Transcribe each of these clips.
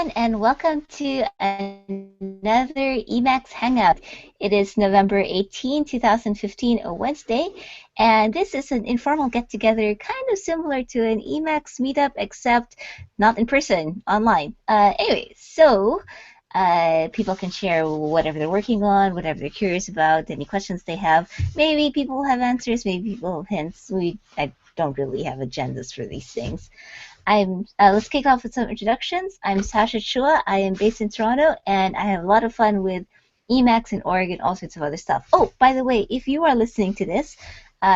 everyone, and welcome to another Emacs Hangout. It is November 18, 2015, a Wednesday, and this is an informal get-together kind of similar to an Emacs meetup, except not in person, online. People can share whatever they're working on, whatever they're curious about, any questions they have. Maybe people have answers, maybe people have hints. I don't really have agendas for these things. Let's kick off with some introductions. I'm Sasha Chua. I am based in Toronto, and I have a lot of fun with Emacs and Org and all sorts of other stuff. Oh, by the way, if you are listening to this,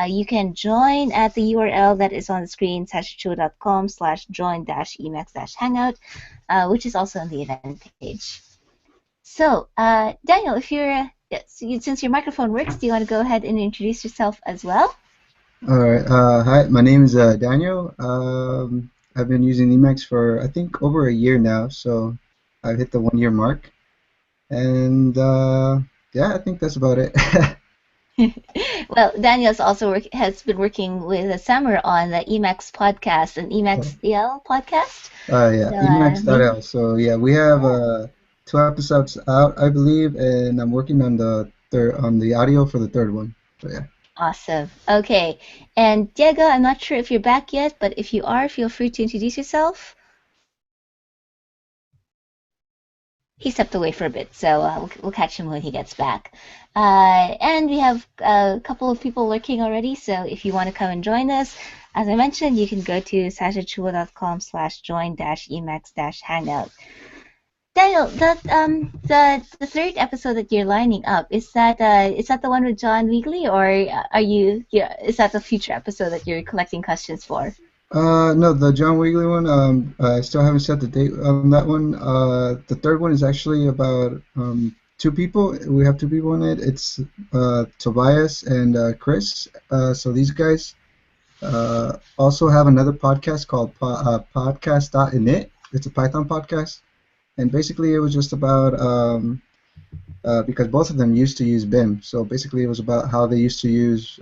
you can join at the URL that is on the screen, sashachua.com/join-emacs-hangout, which is also on the event page. So, Daniel, if since your microphone works, do you want to go ahead and introduce yourself as well? All right. Hi, my name is Daniel. I've been using Emacs for I think over a year now, so I've hit the 1 year mark, and yeah, I think that's about it. Well, Daniel's also has been working with Summer on the Emacs podcast and Emacs EL podcast. Yeah, Emacs.l. So yeah, we have 2 episodes out, I believe, and I'm working on the audio for the third one. So yeah. Awesome. Okay. And Diego, I'm not sure if you're back yet, but if you are, feel free to introduce yourself. He stepped away for a bit, so we'll catch him when he gets back. And we have a couple of people lurking already, so if you want to come and join us, as I mentioned, you can go to sashachua.com/join-emacs-hangout. Daniel, the third episode that you're lining up, is that the one with John Weagley, or is that the future episode that you're collecting questions for? No, the John Weagley one. I still haven't set the date on that one. The third one is actually about 2 people. We have 2 people in it. It's Tobias and Chris. So these guys also have another podcast called podcast.init. It's a Python podcast, and basically it was just about because both of them used to use Vim. So basically it was about how they used to use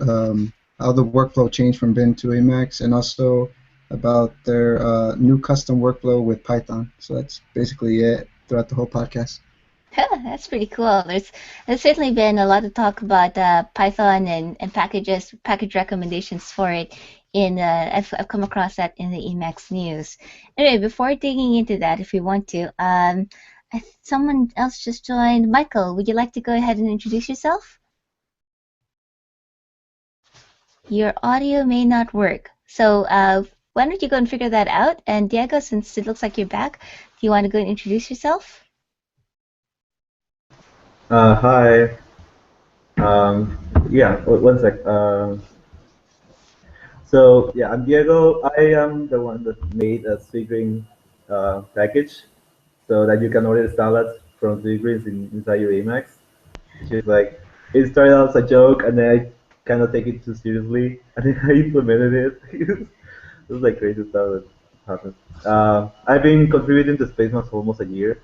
how the workflow changed from Vim to Emacs, and also about their new custom workflow with Python. So that's basically it throughout the whole podcast. That's pretty cool. There's certainly been a lot of talk about Python and package recommendations for it. I've come across that in the Emacs news. Anyway, before digging into that, if you want to, someone else just joined. Michael, would you like to go ahead and introduce yourself? Your audio may not work, so why don't you go and figure that out? And Diego, since it looks like you're back, do you want to go and introduce yourself? Hi. Yeah, one sec. So yeah, I'm Diego. I am the one that made a Sweetgreen package, so that you can order salads from Sweetgreens inside your Emacs. Which is like, it started out as a joke, and then I kind of take it too seriously, and then I implemented it. It was like crazy stuff that happened. I've been contributing to Spacemacs for almost a year,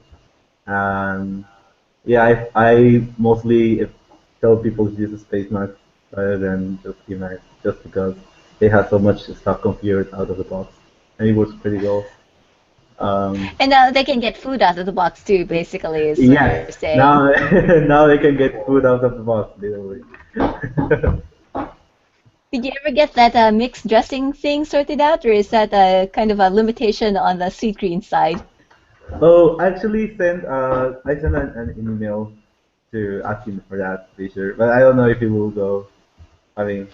and yeah, I mostly tell people to use Spacemacs rather than just Emacs, just because they have so much stuff configured out of the box, and it works pretty well. And now they can get food out of the box too, basically, is what you're saying. Now they can get food out of the box, literally. Did you ever get that mixed dressing thing sorted out, or is that kind of a limitation on the Sweetgreen side? Oh, actually, I sent an email to asking for that feature, but I don't know if it will go. I mean,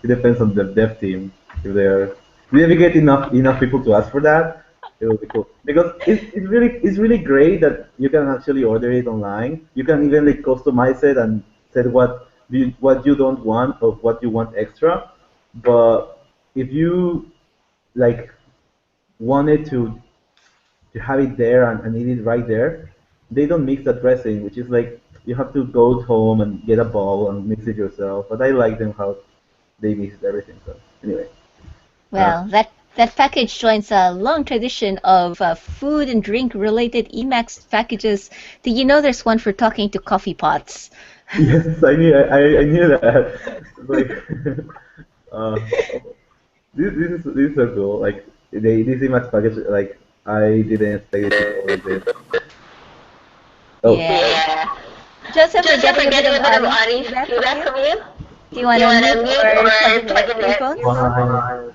it depends on the dev team. If we get enough people to ask for that, it will be cool. Because it's really great that you can actually order it online. You can even like customize it and set what you don't want or what you want extra. But if you like wanted to have it there and eat it right there, they don't mix the dressing, which is like you have to go home and get a bowl and mix it yourself. But I like them how they mix everything. So anyway. Well, that package joins a long tradition of food and drink related Emacs packages. Did you know there's one for talking to coffee pots? Yes, I knew that. Like, this is so cool. Like this Emacs package, like I didn't expect it to go like this. Oh. Yeah. Joseph, we're getting a bit of audio feedback from you. Do you want to unmute or plug in the earphones? Why?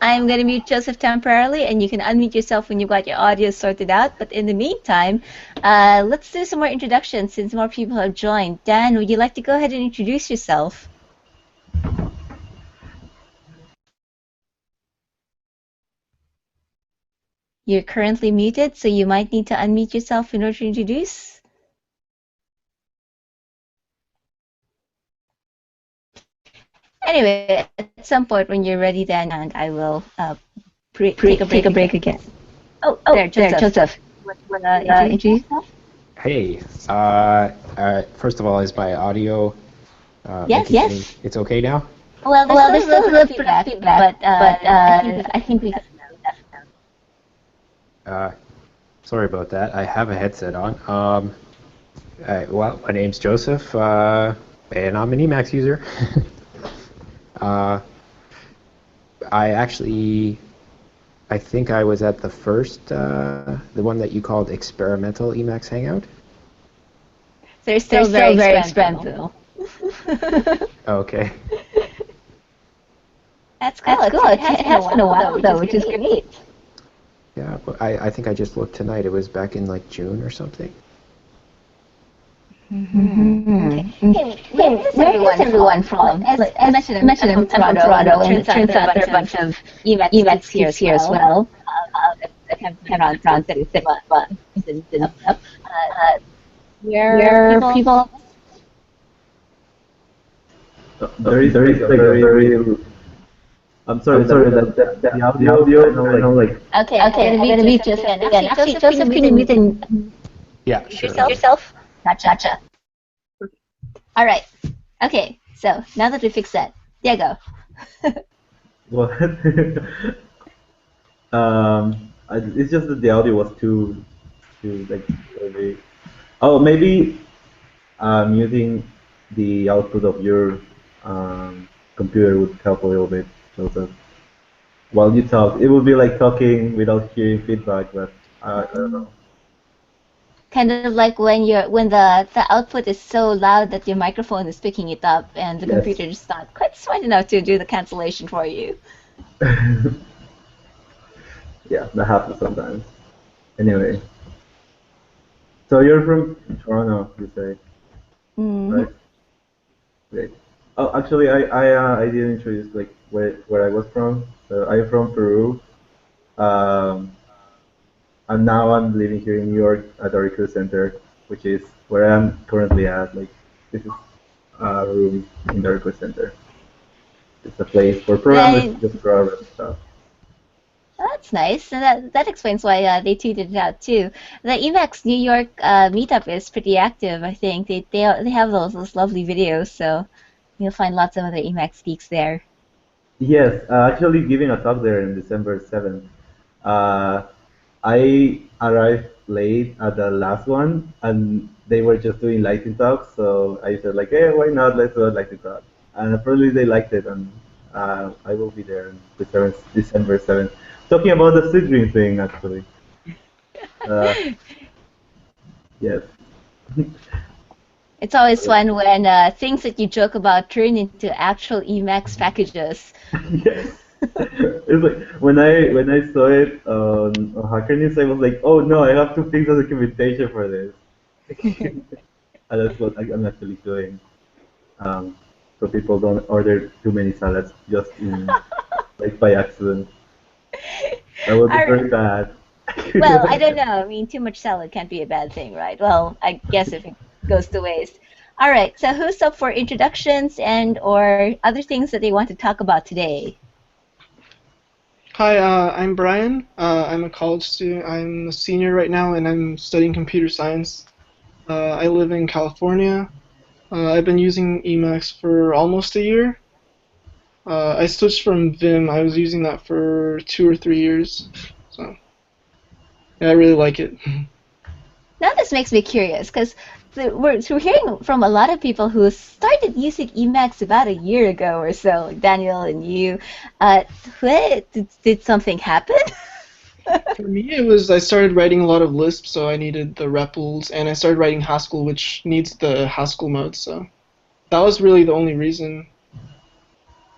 I'm going to mute Joseph temporarily, and you can unmute yourself when you've got your audio sorted out. But in the meantime, let's do some more introductions since more people have joined. Dan, would you like to go ahead and introduce yourself? You're currently muted, so you might need to unmute yourself in order to introduce. Anyway, at some point when you're ready, Dan, and I will take a break again. Oh, there, Joseph. Introduce yourself? Hey, first of all, is my audio? Yes. It's okay now? Well, there's still a little feedback, but I think we got Sorry about that. I have a headset on. Well, my name's Joseph, and I'm an Emacs user. I think I was at the first, the one that you called experimental Emacs Hangout. They're still very experimental. Okay. That's cool. It has been a while though, which is great. Yeah, but I think I just looked tonight. It was back in like June or something. Okay. Hey, where is everyone from? As I mentioned, I'm from Toronto, and it turns out there are a bunch of Emacs geeks here as well. That have been around 36 months. Where people... There is like a very... I'm sorry, the audio, I know, like... Okay, I'm going to meet Joseph again. Actually, Joseph, can you mute and Yeah, sure. yourself? Gotcha. All right. Okay, so now that we fixed that, Diego. What? It's just that the audio was too like very... Oh, maybe muting the output of your computer would help a little bit. So that while you talk, it would be like talking without hearing feedback, but I don't know. Kind of like when the output is so loud that your microphone is picking it up, and the Yes. computer is not quite smart enough to do the cancellation for you. Yeah, that happens sometimes. Anyway, so you're from Toronto, you say, right? Great. Oh, actually, I didn't introduce like where I was from. So I'm from Peru. Um, and now I'm living here in New York at the Recruit Center, which is where I'm currently at. Like, this is a room in the Recruit Center. It's a place for programmers, just program stuff. Oh, that's nice, and that explains why they tweeted it out too. The Emacs New York meetup is pretty active. I think they have those lovely videos, so you'll find lots of other Emacs geeks there. Yes, actually giving a talk there in December 7th. I arrived late at the last one, and they were just doing lightning talks, so I said like, hey, why not? Let's do a lightning talk. And apparently they liked it, and I will be there on December 7th. Talking about the seed dream thing, actually. Yes. It's always fun when things that you joke about turn into actual Emacs packages. Yes. It's like when I saw it on Hacker News, I was like, oh no, I have to fix the documentation for this. And that's what I'm actually doing. So people don't order too many salads just in like by accident. That would be very bad. Well, I don't know. I mean, too much salad can't be a bad thing, right? Well, I guess if it goes to waste. All right, so who's up for introductions and or other things that they want to talk about today? Hi, I'm Brian. I'm a college student. I'm a senior right now, and I'm studying computer science. I live in California. I've been using Emacs for almost a year. I switched from Vim. I was using that for 2 or 3 years. So, yeah, I really like it. Now this makes me curious because we're hearing from a lot of people who started using Emacs about a year ago or so, like Daniel and you. Did something happen? For me, it was I started writing a lot of Lisp, so I needed the REPLs, and I started writing Haskell, which needs the Haskell mode. So that was really the only reason.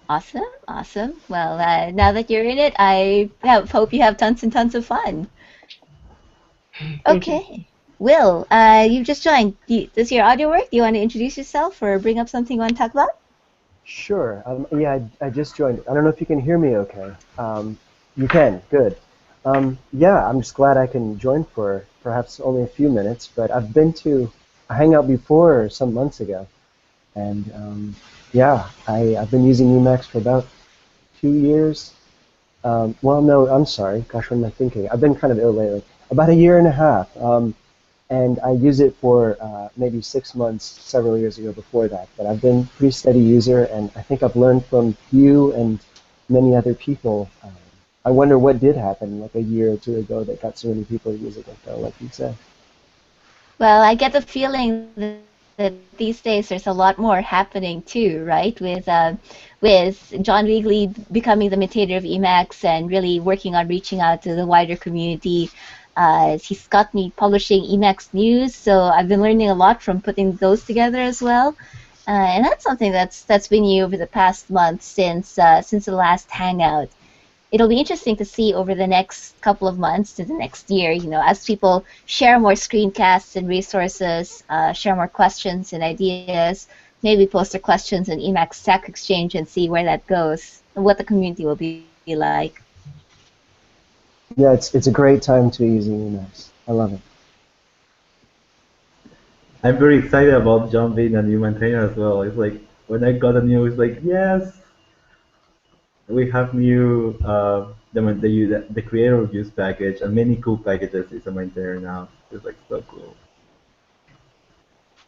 Awesome, awesome. Well, now that you're in it, hope you have tons and tons of fun. Thank you. Okay. Will, you've just joined. Does your audio work? Do you want to introduce yourself or bring up something you want to talk about? Sure. Yeah, I just joined. I don't know if you can hear me okay. You can. Good. Yeah, I'm just glad I can join for perhaps only a few minutes, but I've been to a Hangout before some months ago, and yeah, I've been using Emacs for about 2 years. Well, no, I'm sorry. Gosh, what am I thinking? I've been kind of ill lately. About a year and a half. And I use it for maybe 6 months several years ago before that. But I've been a pretty steady user, and I think I've learned from you and many other people. I wonder what did happen like a year or two ago that got so many people using it, though, like you said. Well, I get the feeling that these days there's a lot more happening too, right? With John Weagley becoming the maintainer of Emacs and really working on reaching out to the wider community. He's got me publishing Emacs news, so I've been learning a lot from putting those together as well. And that's something that's been new over the past month since the last Hangout. It'll be interesting to see over the next couple of months to the next year, as people share more screencasts and resources, share more questions and ideas, maybe post their questions in Emacs Stack Exchange and see where that goes and what the community will be like. Yeah, it's a great time to be using Emacs. I love it. I'm very excited about John being a new maintainer as well. It's like when I got the news, it's like yes, we have new the creator use package and many cool packages is a maintainer now. It's like so cool.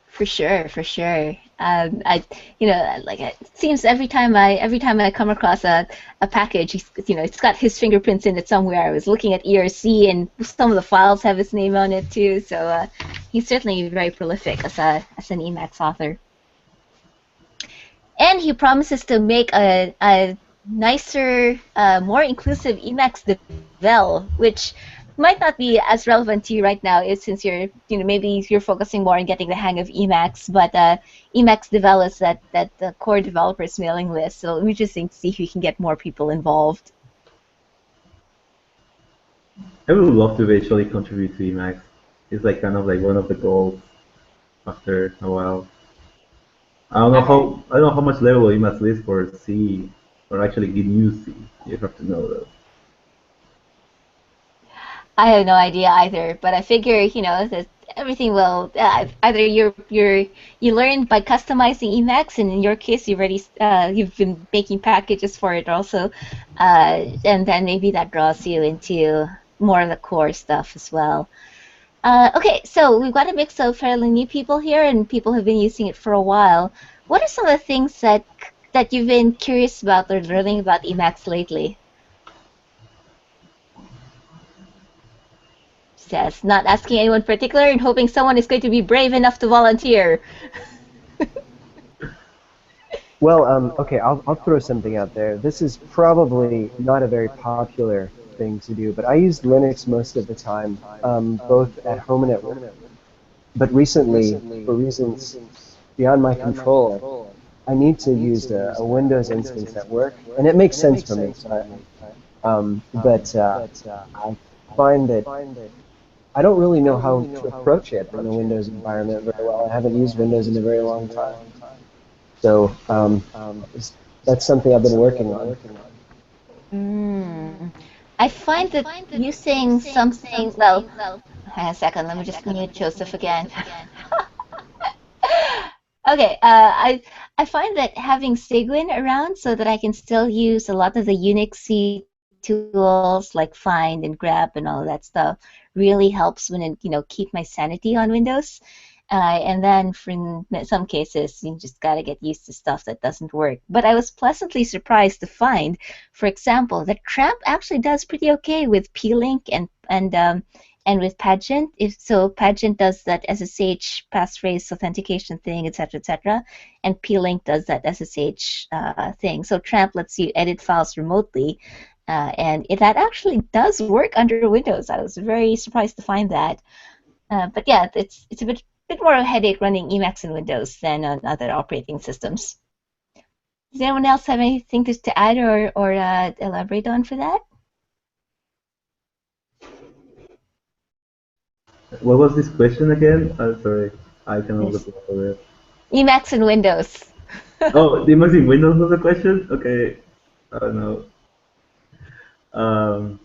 For sure, for sure. It seems every time I come across a package, it's got his fingerprints in it somewhere. I was looking at ERC, and some of the files have his name on it too. So he's certainly very prolific as an Emacs author. And he promises to make a nicer, more inclusive Emacs Devel, which might not be as relevant to you right now, since maybe you're focusing more on getting the hang of Emacs. But Emacs Devel is that the core developers mailing list, so it'll be interesting to see if we can get more people involved. I would love to eventually contribute to Emacs. It's like kind of like one of the goals after a while. I don't know how much level Emacs is for C or actually GNU C. You have to know though. I have no idea either, but I figure that everything will either you learn by customizing Emacs, and in your case you've been making packages for it also, and then maybe that draws you into more of the core stuff as well. Okay, so we've got a mix of fairly new people here and people who've been using it for a while. What are some of the things that you've been curious about or learning about Emacs lately? Says, not asking anyone particular and hoping someone is going to be brave enough to volunteer. Well, okay, I'll throw something out there. This is probably not a very popular thing to do, but I use Linux most of the time, both at home and at work. But recently, for reasons beyond my control, I need to use a Windows instance at work, and it makes sense for me. But I find that I don't really know how to approach it in a Windows environment very well. I haven't used Windows in a very long time. So that's something I've been working on. I find that using something, well, hang on a second, let me just mute Joseph again. Okay, I find that having Cygwin around so that I can still use a lot of the Unix tools like find and grep and all that stuff really helps when keep my sanity on Windows. And then in some cases, you just got to get used to stuff that doesn't work. But I was pleasantly surprised to find, for example, that Tramp actually does pretty okay with plink and And with Pageant, if so, Pageant does that SSH passphrase authentication thing, etc., and P-Link does that SSH thing. So Tramp lets you edit files remotely, and that actually does work under Windows. I was very surprised to find that. But yeah, it's a bit more of a headache running Emacs in Windows than on other operating systems. Does anyone else have anything to add or elaborate on for that? What was this question again? Sorry, I cannot look Yes. up for it. Emacs in Windows. Oh, the Emacs in Windows was the question? Okay, I don't know. Um,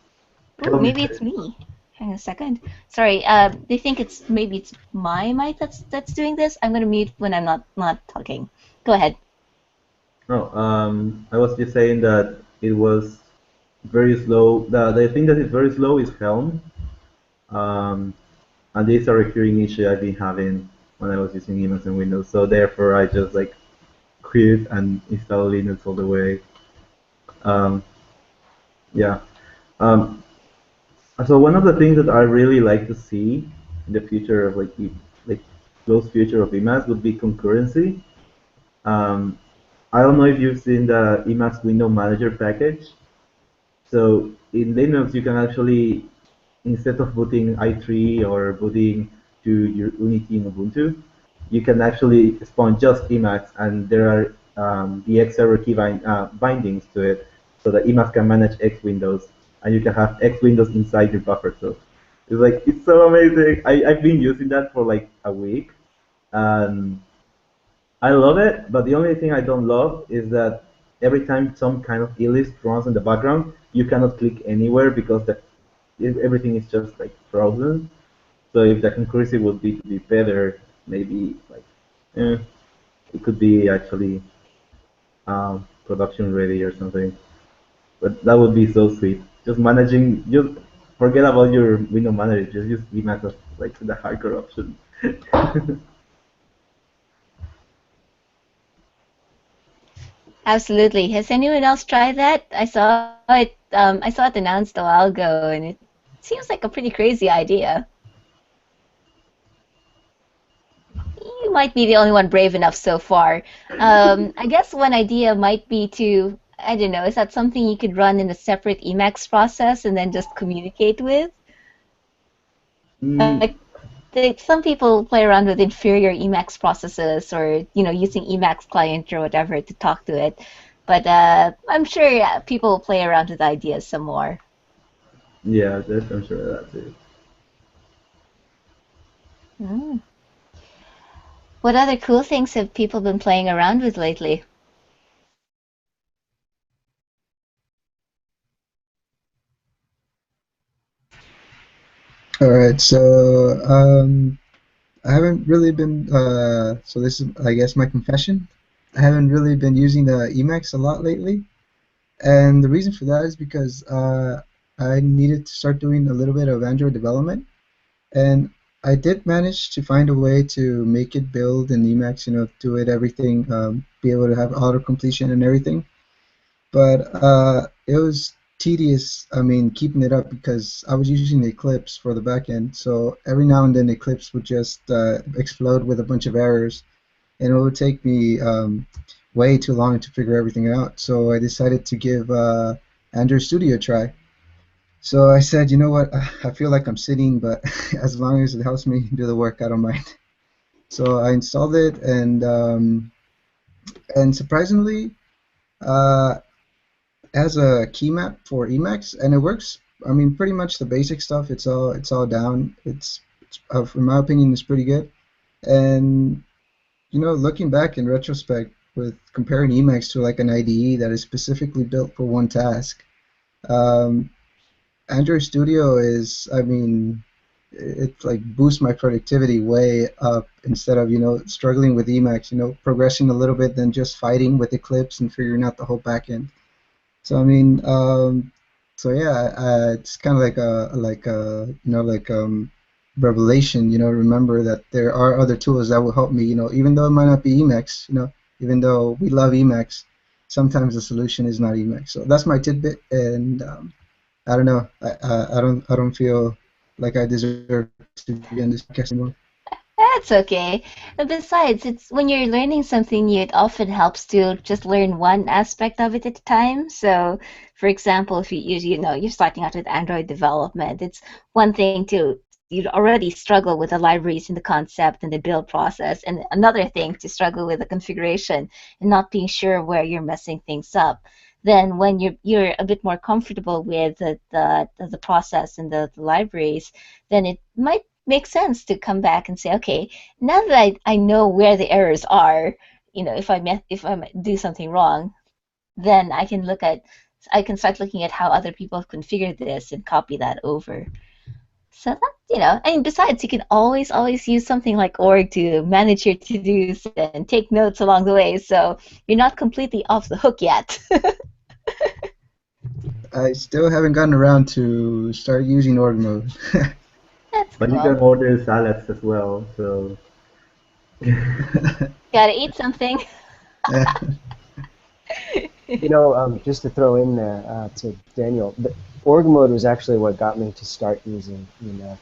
Ooh, help me. maybe it's me. Hang on a second. Sorry, they think maybe it's my mic that's doing this. I'm gonna mute when I'm not talking. Go ahead. No, I was just saying that it was very slow. The thing that is very slow is Helm. Um, and this is a recurring issue I've been having when I was using Emacs and Windows. So therefore, I just like quit and install Linux all the way. Um, yeah. Um, so one of the things that I really like to see in the future of like close future of Emacs would be concurrency. Um, I don't know if you've seen the Emacs Window Manager package. So in Linux, you can actually, instead of booting i3 or booting to your Unity in Ubuntu, you can actually spawn just Emacs, and there are the X server bindings to it, so that Emacs can manage X windows, and you can have X windows inside your buffer. So it's so amazing. I've been using that for like a week, and I love it, but the only thing I don't love is that every time some kind of e-list runs in the background, you cannot click anywhere because everything is just like frozen. So if the concurrency would be to be better, maybe eh, it could be actually production ready or something. But that would be so sweet. Just managing, just forget about your window manager. Just use Emacs as like the hardcore option. Absolutely. Has anyone else tried that? I saw it. I saw it announced a while ago, and it seems like a pretty crazy idea. You might be the only one brave enough so far. I guess one idea might be to, I don't know, is that something you could run in a separate Emacs process and then just communicate with? Mm, Like, some people play around with inferior Emacs processes or, using Emacs client or whatever to talk to it. But I'm sure people play around with ideas some more. yeah, I'm sure that's it. Mm. What other cool things have people been playing around with lately? All right, so I haven't really been. So this is, I guess, my confession. I haven't really been using the Emacs a lot lately, and the reason for that is because I needed to start doing a little bit of Android development, and I did manage to find a way to make it build in Emacs. Do it everything, be able to have auto completion and everything. But it was tedious. I mean, keeping it up because I was using Eclipse for the backend. So every now and then Eclipse would just explode with a bunch of errors, and it would take me way too long to figure everything out. So I decided to give Android Studio a try. So I said, you know what? I feel like I'm sitting, but as long as it helps me do the work, I don't mind. So I installed it, and surprisingly, uh, has a key map for Emacs, and it works. I mean, pretty much the basic stuff. It's all down. In my opinion, it's pretty good. And looking back in retrospect, with comparing Emacs to like an IDE that is specifically built for one task, um, Android Studio is, I mean, it like boosts my productivity way up instead of struggling with Emacs. Progressing a little bit, then just fighting with Eclipse and figuring out the whole backend. So I mean, so yeah, it's kind of like a revelation. Remember that there are other tools that will help me. Even though it might not be Emacs. Even though we love Emacs, sometimes the solution is not Emacs. So that's my tidbit, and I don't know. I don't feel. like I deserve to be on this podcast anymore. That's okay. And besides, it's when you're learning something new, it often helps to just learn one aspect of it at a time. So, for example, if you're starting out with Android development, it's one thing to you'd already struggle with the libraries and the concept and the build process, and another thing to struggle with the configuration and not being sure where you're messing things up. Then, when you're a bit more comfortable with the process and the libraries, then it might makes sense to come back and say, okay, now that I know where the errors are, if I do something wrong, then I can start looking at how other people have configured this and copy that over. So that, and besides, you can always use something like org to manage your to-dos and take notes along the way, so you're not completely off the hook yet. I still haven't gotten around to start using org mode. That's But you can cool. order salads as well. So Gotta eat something. You know, just to throw in there to Daniel, the org mode was actually what got me to start using Emacs.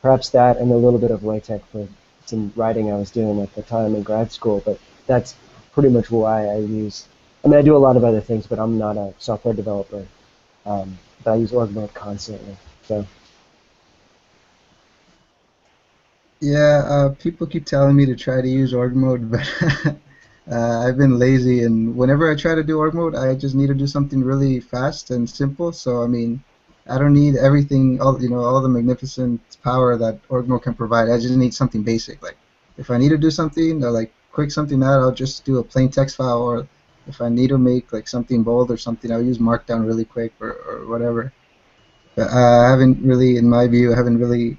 Perhaps that and a little bit of LaTeX for some writing I was doing at the time in grad school, but that's pretty much why I use. I mean, I do a lot of other things, but I'm not a software developer. But I use org mode constantly. So Yeah, people keep telling me to try to use org mode, but I've been lazy, and whenever I try to do org mode, I just need to do something really fast and simple. So I mean, I don't need everything, all the magnificent power that org mode can provide. I just need something basic. Like if I need to do something, or like quick something out, I'll just do a plain text file, or if I need to make like something bold or something, I'll use Markdown really quick or whatever. But I haven't really, in my view, I haven't really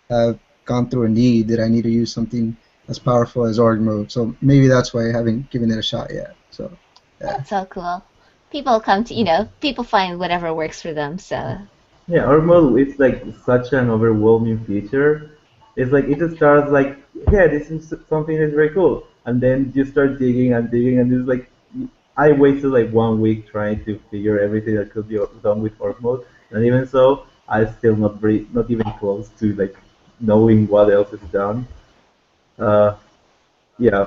uh, gone through a need that I need to use something as powerful as org mode. So maybe that's why I haven't given it a shot yet. So yeah, That's so cool. People find whatever works for them, so yeah, Ormol it's like such an overwhelming feature. It's like it just starts like, yeah, this is something that's very cool, and then you start digging, and it's like I wasted like 1 week trying to figure everything that could be done with org mode, and even so, I still not even close to like knowing what else is done. Uh, yeah,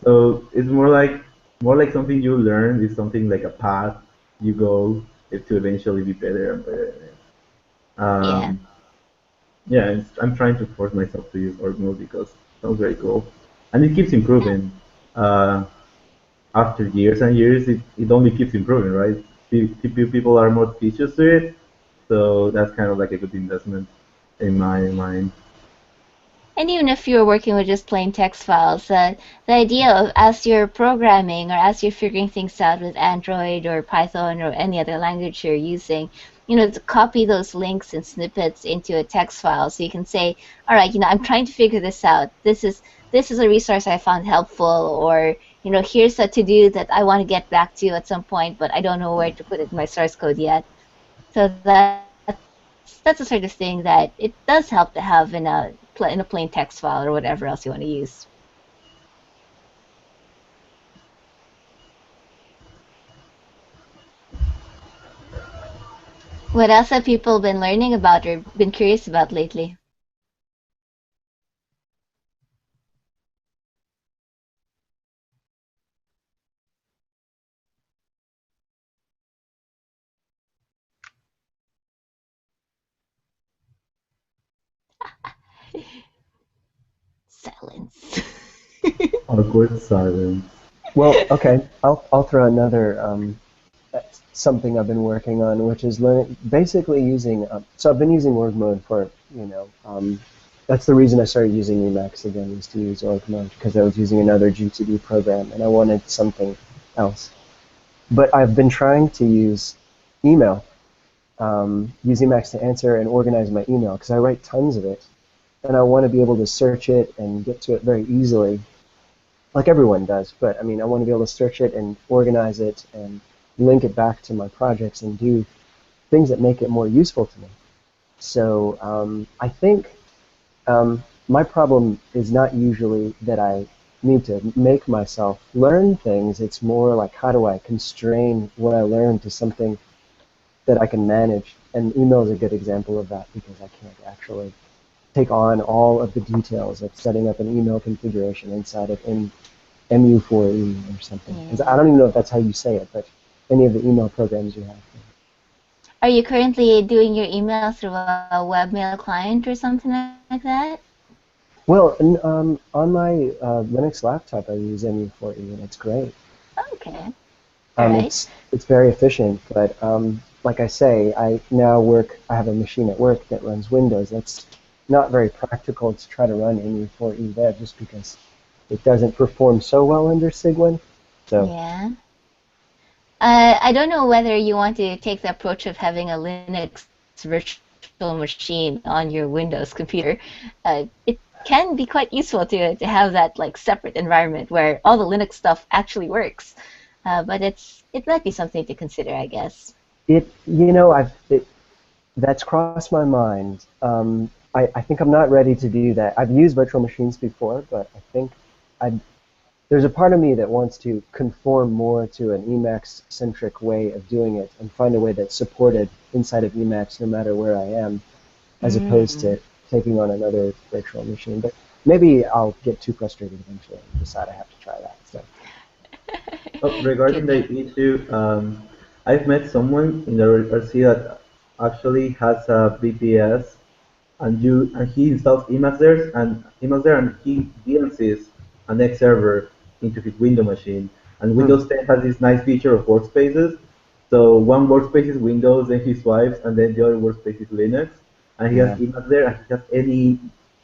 so it's more like something you learn. It's something like a path you go to eventually be better and better. yeah. Um, yeah, I'm trying to force myself to use org mode because it sounds very cool, and it keeps improving. Uh, After years and years, it only keeps improving, right? People are more features to it, so that's kind of like a good investment in my mind. And even if you're working with just plain text files, the idea of as you're programming or as you're figuring things out with Android or Python or any other language you're using, to copy those links and snippets into a text file so you can say, all right, I'm trying to figure this out. This is a resource I found helpful, or here's a to do that I want to get back to at some point, but I don't know where to put it in my source code yet. So that's the sort of thing that it does help to have in a plain text file or whatever else you want to use. What else have people been learning about or been curious about lately? Silence. Awkward silence. well, okay, I'll throw another something I've been working on, which is basically using. So I've been using org mode for that's the reason I started using Emacs again, was to use org mode because I was using another GTD program and I wanted something else. But I've been trying to use email, use Emacs to answer and organize my email because I write tons of it, and I want to be able to search it and get to it very easily, like everyone does. But I mean, I want to be able to search it and organize it and link it back to my projects and do things that make it more useful to me. So I think my problem is not usually that I need to make myself learn things. It's more like how do I constrain what I learn to something that I can manage. And email is a good example of that because I can't actually take on all of the details of setting up an email configuration inside of MU4E or something. Yeah. I don't even know if that's how you say it, but any of the email programs you have. Are you currently doing your email through a webmail client or something like that? Well, on my Linux laptop, I use MU4E, and it's great. Okay. All right. It's very efficient, but like I say, I have a machine at work that runs Windows. That's not very practical to try to run MU4E there, just because it doesn't perform so well under Cygwin. So Yeah. I don't know whether you want to take the approach of having a Linux virtual machine on your Windows computer. It can be quite useful to have that like separate environment where all the Linux stuff actually works. But it might be something to consider, I guess. That's crossed my mind. I think I'm not ready to do that. I've used virtual machines before, but I think there's a part of me that wants to conform more to an Emacs-centric way of doing it and find a way that's supported inside of Emacs no matter where I am, as opposed to taking on another virtual machine. But maybe I'll get too frustrated eventually and decide I have to try that. So. Regarding the issue, I've met someone in the RC that actually has a VPS, and he installs Emacs there, and he DLCs an X server into his Windows machine. And Windows 10 has this nice feature of workspaces. So one workspace is Windows, then he swipes, and then the other workspace is Linux. And he has Emacs there, and he has any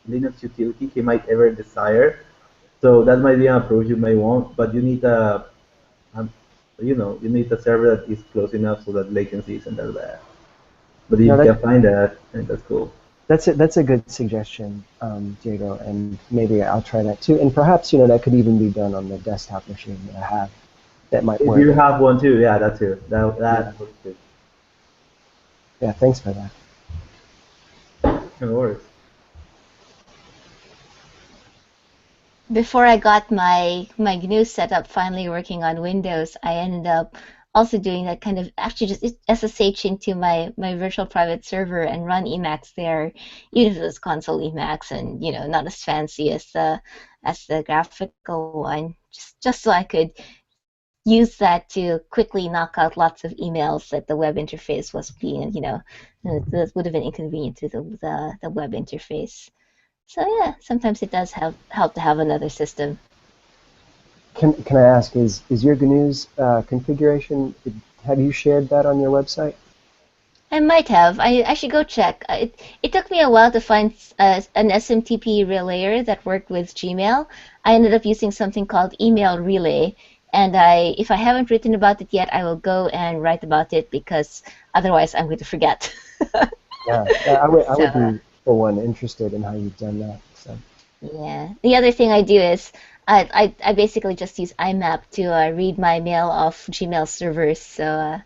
Linux utility he might ever desire. So that might be an approach you may want, but you need you need a server that is close enough so that latency isn't that bad. But if you can find that, then that's cool. That's a good suggestion, Diego, and maybe I'll try that too. And perhaps that could even be done on the desktop machine that I have. That might work. If you have one too, yeah, that too. That works too. Yeah, thanks for that. No worries. Before I got my GNU setup finally working on Windows, I ended up also doing that kind of actually just SSH into my virtual private server and run Emacs there, even if it was console Emacs and not as fancy as the graphical one, just so I could use that to quickly knock out lots of emails that the web interface was being, that would have been inconvenient to the web interface. So yeah, sometimes it does help to have another system. Can I ask, is your GNU's configuration, have you shared that on your website? I might have. I should go check. It took me a while to find an SMTP relayer that worked with Gmail. I ended up using something called Email Relay, and if I haven't written about it yet, I will go and write about it because otherwise I'm going to forget. I would be, for one, interested in how you've done that. So. Yeah. The other thing I do is I basically just use IMAP to read my mail off Gmail servers. So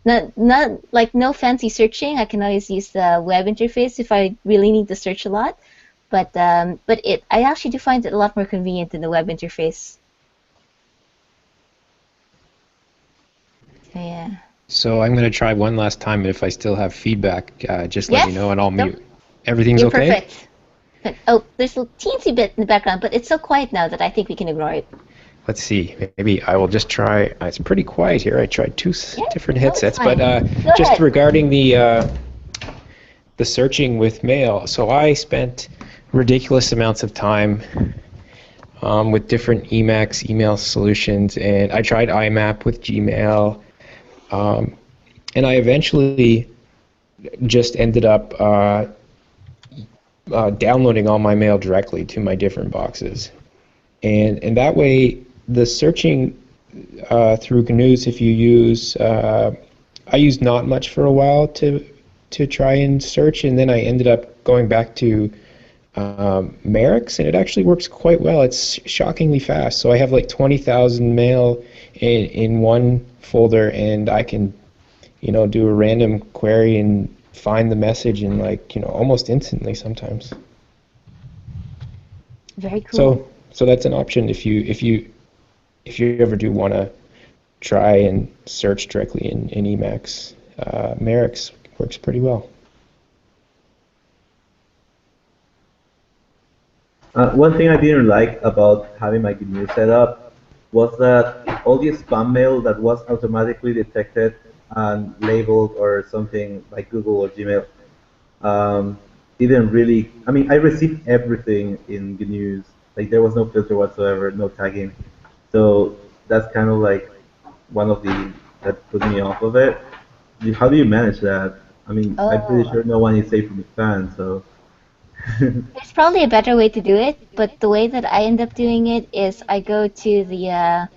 not like no fancy searching. I can always use the web interface if I really need to search a lot. But I actually do find it a lot more convenient than the web interface. So, yeah. So I'm going to try one last time, and if I still have feedback, just let me know, and I'll mute. Nope. Everything's You're okay? Perfect. But, there's a teensy bit in the background, but it's so quiet now that I think we can ignore it. Let's see. Maybe I will just try. It's pretty quiet here. I tried two different headsets, but just regarding the searching with mail. So I spent ridiculous amounts of time with different Emacs email solutions, and I tried IMAP with Gmail, and I eventually just ended up downloading all my mail directly to my different boxes, and that way the searching through GNUs, if you use, I used Not Much for a while to try and search, and then I ended up going back to Merrick's, and it actually works quite well. It's shockingly fast. So I have like 20,000 mail in one folder, and I can, do a random query and find the message in almost instantly sometimes. Very cool. So that's an option if you ever do want to try and search directly in Emacs. Merrick's works pretty well. One thing I didn't like about having my GNU set up was that all the spam mail that was automatically detected and labeled or something like Google or Gmail didn't really. I mean, I received everything in GNU's. Like there was no filter whatsoever, no tagging. So that's kind of like one of the that put me off of it. How do you manage that? I mean, I'm pretty Oh, sure no one is safe from spam, so. there's probably a better way to do it, but the way that I end up doing it is I go to the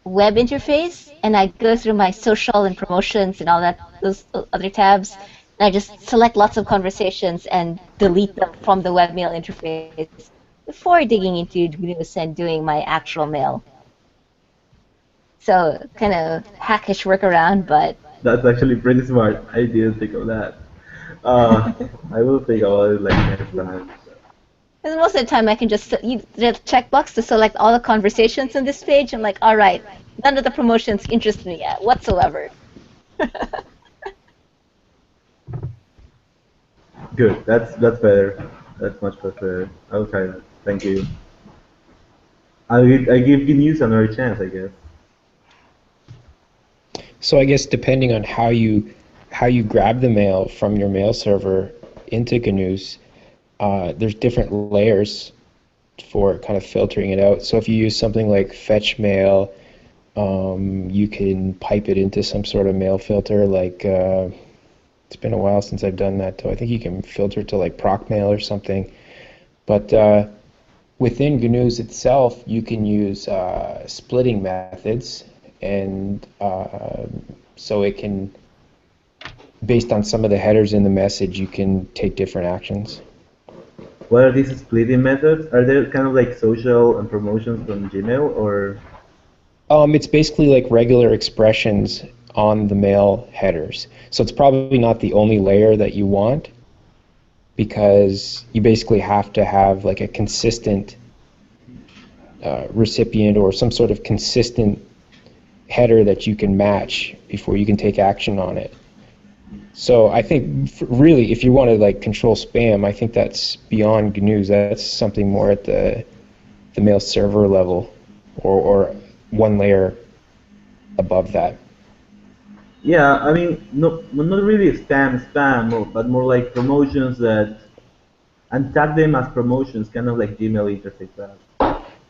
web interface and I go through my social and promotions and all that those other tabs, and I just select lots of conversations and delete them from the webmail interface before digging into GNUs and doing my actual mail. So kind of hackish workaround, but That's actually pretty smart. I didn't think of that. Uh, I will think about it like next time. because most of the time I can just use the checkbox to select all the conversations on this page. I'm like, all right, none of the promotions interest me yet whatsoever. Good. That's better. That's much better. I'll try that. Thank you. I give good news another chance, I guess. So I guess depending on how you grab the mail from your mail server into GNUs, there's different layers for kind of filtering it out. So if you use something like fetch mail, you can pipe it into some sort of mail filter. Like it's been a while since I've done that, though. I think you can filter to like proc mail or something. But within GNUs itself, you can use splitting methods, and so it can, based on some of the headers in the message, you can take different actions. What are these splitting methods? Are they kind of like social and promotions from Gmail, or? It's basically like regular expressions on the mail headers. So it's probably not the only layer that you want, because you basically have to have like a consistent recipient or some sort of consistent header that you can match before you can take action on it. So I think really, if you want to like control spam, I think that's beyond GNUs. That's something more at the mail server level, or one layer above that. Yeah, I mean, no, not really spam, but more like promotions that, and tag them as promotions, kind of like Gmail interface that.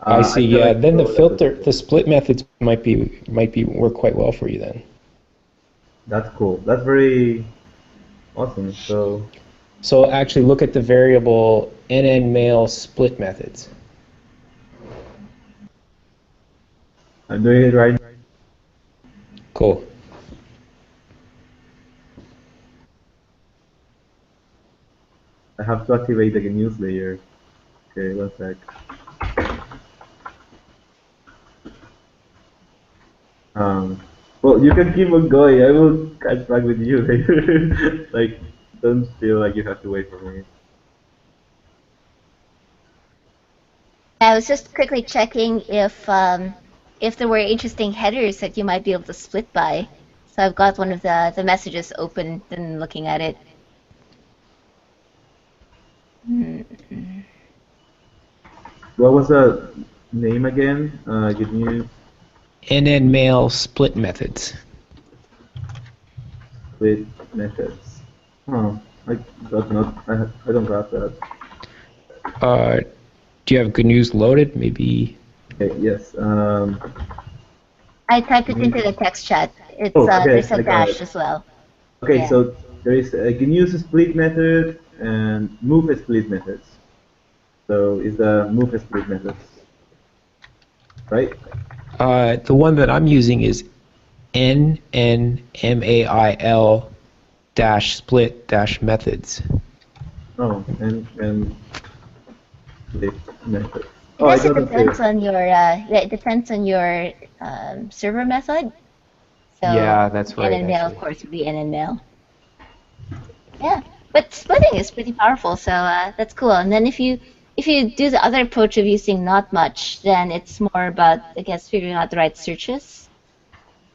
I I see. feel Yeah. like Then the those are filter, the split methods might be work quite well for you then. that's cool. That's very awesome. So So actually, look at the variable NN split methods. I'm doing it right now. Cool. I have to activate the news layer. Okay, one sec. Um, well, you can keep on going. I will catch back with you later. Like, don't feel like you have to wait for me. I was just quickly checking if there were interesting headers that you might be able to split by. So I've got one of the messages open and looking at it. What was the name again? Good news NN split methods. with methods. Huh. I got not. I don't got that. Do you have GNUs loaded? Maybe. Okay. Yes. I typed it into the text chat. It's Oh, okay. there's a I got dash it. as well. Okay. Yeah. So there is a use split method and move split methods. So is the move split methods, right? The one that I'm using is NNMAIL dash split dash methods. Oh, and split methods. It Oh, I also got it too. depends on your it depends on your server method. So Yeah, that's right, NNMail, of actually. course, would be NNMail. Yeah, but splitting is pretty powerful, so that's cool. And then if you do the other approach of using not much, then it's more about, I guess, figuring out the right searches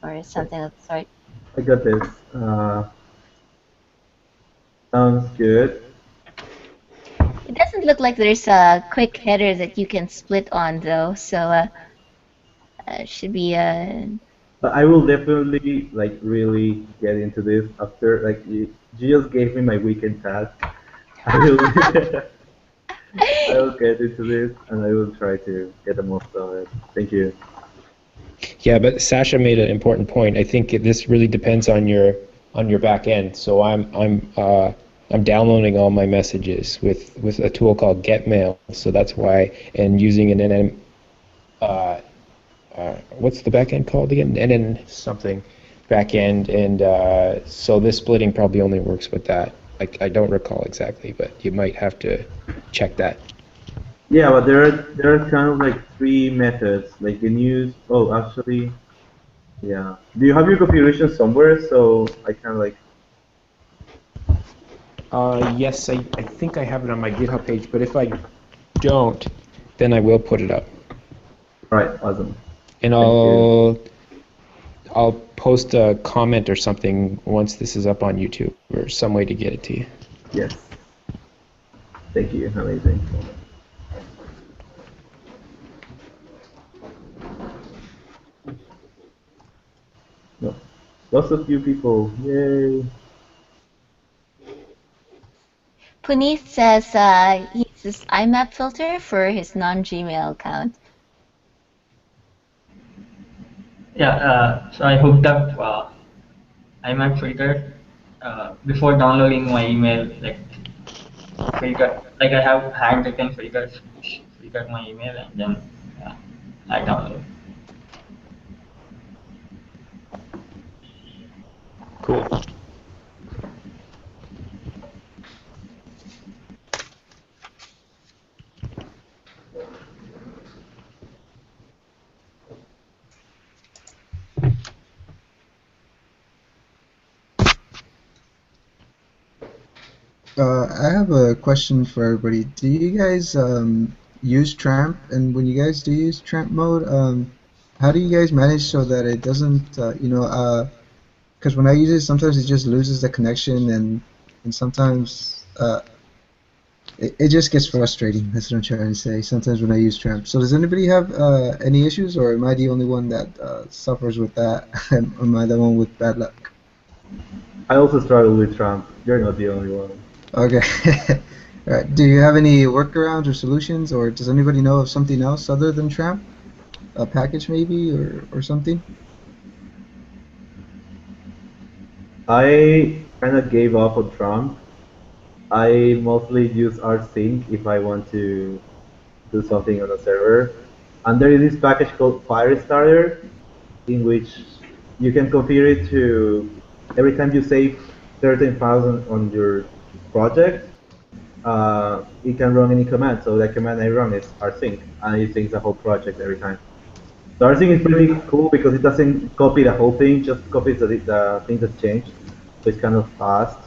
or something of the sort. I got this. Sounds good. It doesn't look like there's a quick header that you can split on though, so should be But I will definitely like really get into this after like you just gave me my weekend task. I will I will get into this and I will try to get the most of it. Thank you. Yeah, but Sasha made an important point. I think this really depends on your back end. So I'm downloading all my messages with a tool called GetMail. So that's why, and using an NN what's the back end called again? NN something back end, and so this splitting probably only works with that. I don't recall exactly, but you might have to check that. Yeah, but there are kind of like three methods. Like you can use actually yeah. Do you have your configuration somewhere so I can like Yes, I think I have it on my GitHub page, but if I don't, then I will put it up. alright, awesome. And Thank you. I'll post a comment or something once this is up on YouTube or some way to get it to you. Yes. Thank you. Amazing. No. Lots of new people. Yay. Puneet says he uses IMAP filter for his non-Gmail account. Yeah, so I hooked up IMAP filter before downloading my email. Like I have handwritten filters which filter my email, and then I download. Cool. I have a question for everybody. Do you guys use Tramp? And when you guys do use Tramp mode, how do you guys manage so that it doesn't, because when I use it, sometimes it just loses the connection, and sometimes it just gets frustrating. That's what I'm trying to say. Sometimes when I use Tramp. So does anybody have any issues, or am I the only one that suffers with that? Am I the one with bad luck? I also struggle with Trump. You're not the only one. Okay. All right. Do you have any workarounds or solutions, or does anybody know of something else other than Tramp? A package maybe, or something? I kind of gave up on Trump. I mostly use rsync if I want to do something on a server. And there is this package called Firestarter, in which you can configure it to every time you save certain files on your project, it can run any command. So the command I run is rsync, and it syncs the whole project every time. So rsync is pretty cool because it doesn't copy the whole thing, just copies the things that changed. So it's kind of fast.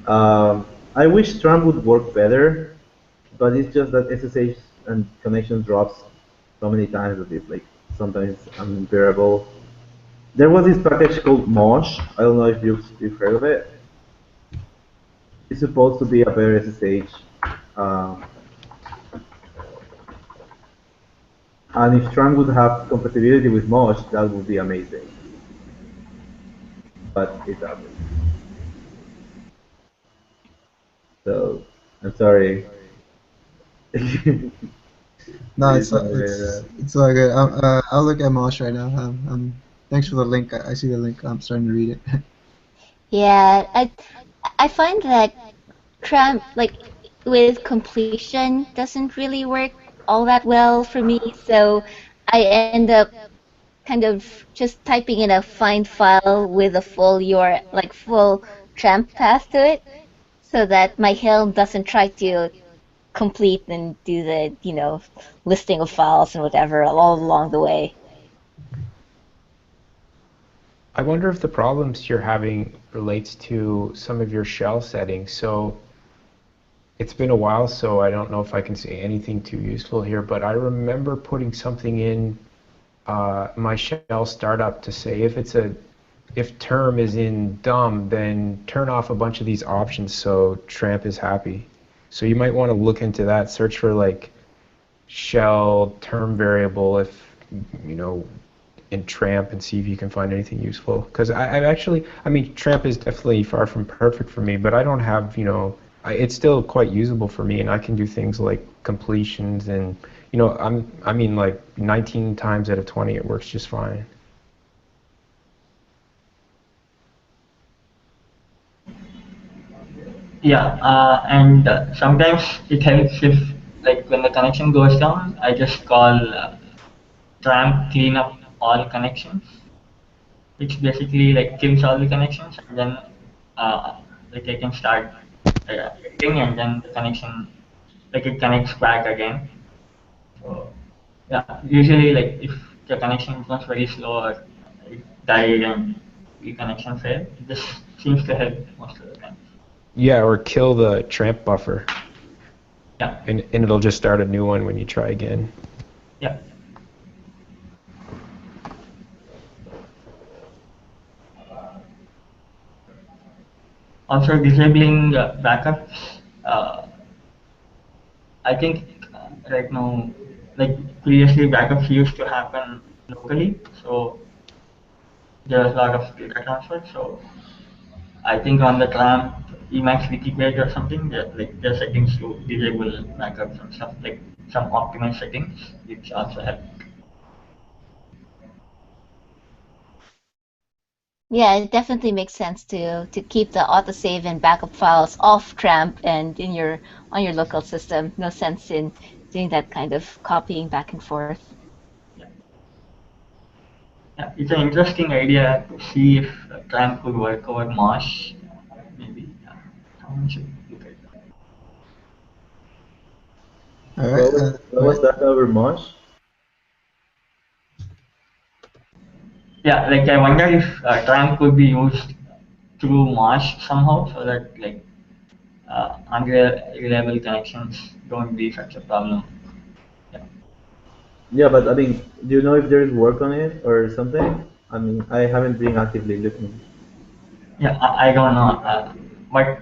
I wish Tramp would work better, but it's just that SSH and connection drops so many times that it's like sometimes unbearable. There was this package called Mosh. I don't know if you've heard of it. It's supposed to be a better SSH. Uh, and if Tramp would have compatibility with Mosh, that would be amazing. But it doesn't. So, I'm sorry. No, I it's just want to hear that. it's all good. I'll look at Mosh right now. Thanks for the link. I see the link. I'm starting to read it. Yeah, I find that Tramp with completion doesn't really work all that well for me, so I end up kind of just typing in a find file with a full full Tramp path to it, so that my Helm doesn't try to complete and do the listing of files and whatever all along the way. I wonder if the problems you're having relates to some of your shell settings. So it's been a while, so I don't know if I can say anything too useful here, but I remember putting something in my shell startup to say if it's a if term is in DOM, then turn off a bunch of these options so Tramp is happy. So you might want to look into that, search for like shell term variable if, you know, in Tramp and see if you can find anything useful. Because I've actually, I mean, Tramp is definitely far from perfect for me, but I don't have, you know, it's still quite usable for me, and I can do things like completions and, you know, I mean, like 19 times out of 20 it works just fine. Yeah, and sometimes it helps if, like, when the connection goes down, I just call Tramp clean up all connections, which basically like kills all the connections, and then like I can start editing, and then the connection, like, it connects back again. So yeah, usually like if the connection becomes very slow or it died and the connection failed, it just seems to help most of the time. Yeah, or kill the Tramp buffer, Yeah, and it'll just start a new one when you try again. yeah. Also disabling backups. I think right now, like previously, backups used to happen locally, so there was a lot of data transfer. So I think on the Tramp Emacs wiki page or something, like there are settings to disable backups and stuff, like some optimized settings, which also help. Yeah, it definitely makes sense to keep the autosave and backup files off Tramp and in your on your local system. No sense in doing that kind of copying back and forth. Yeah, yeah, it's an interesting idea to see if Tramp could work over Mosh. Maybe someone should look at that. All right. What was that over Mosh? Yeah, like I wonder if Tramp could be used through Mosh somehow, so that like unreliable connections don't be such a problem. Yeah, Yeah, but I mean, do you know if there's work on it or something? I mean, I haven't been actively looking. yeah, I don't know, but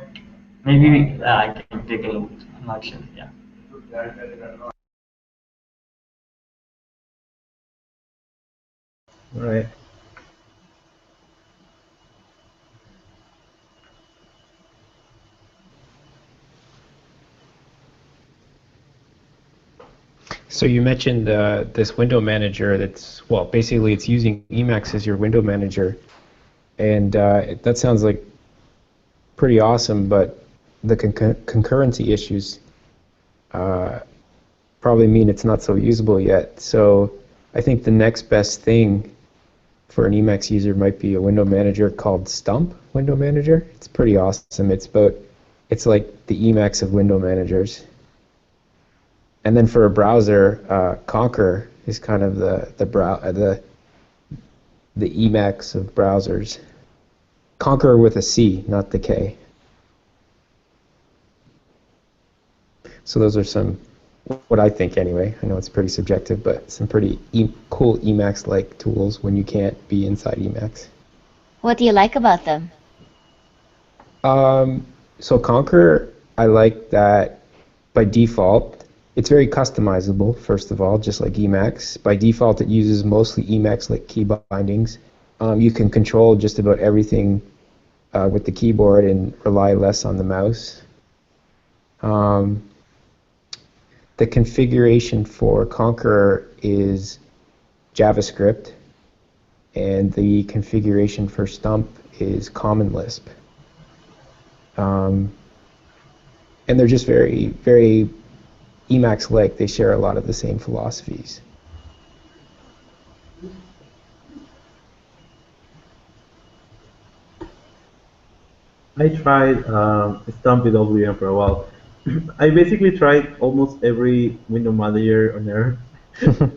maybe I can take a look. I'm not sure. Yeah. All right. So you mentioned this window manager that's, well, basically it's using Emacs as your window manager, and that sounds like pretty awesome, but the concurrency issues uh, probably mean it's not so usable yet. So I think the next best thing for an Emacs user might be a window manager called Stump Window Manager. It's pretty awesome. It's like the Emacs of window managers. And then for a browser, Conquer is kind of the Emacs of browsers. Conquer with a C, not the K. So those are some, what I think anyway. I know it's pretty subjective, but some pretty cool Emacs-like tools when you can't be inside Emacs. What do you like about them? So Conquer, I like that by default, it's very customizable, first of all, just like Emacs. By default, it uses mostly Emacs-like key bindings. You can control just about everything with the keyboard and rely less on the mouse. The configuration for Conqueror is JavaScript, and the configuration for Stump is Common Lisp. And they're just very, very Emacs-like. They share a lot of the same philosophies. I tried Stump WM for a while. I basically tried almost every window manager on Earth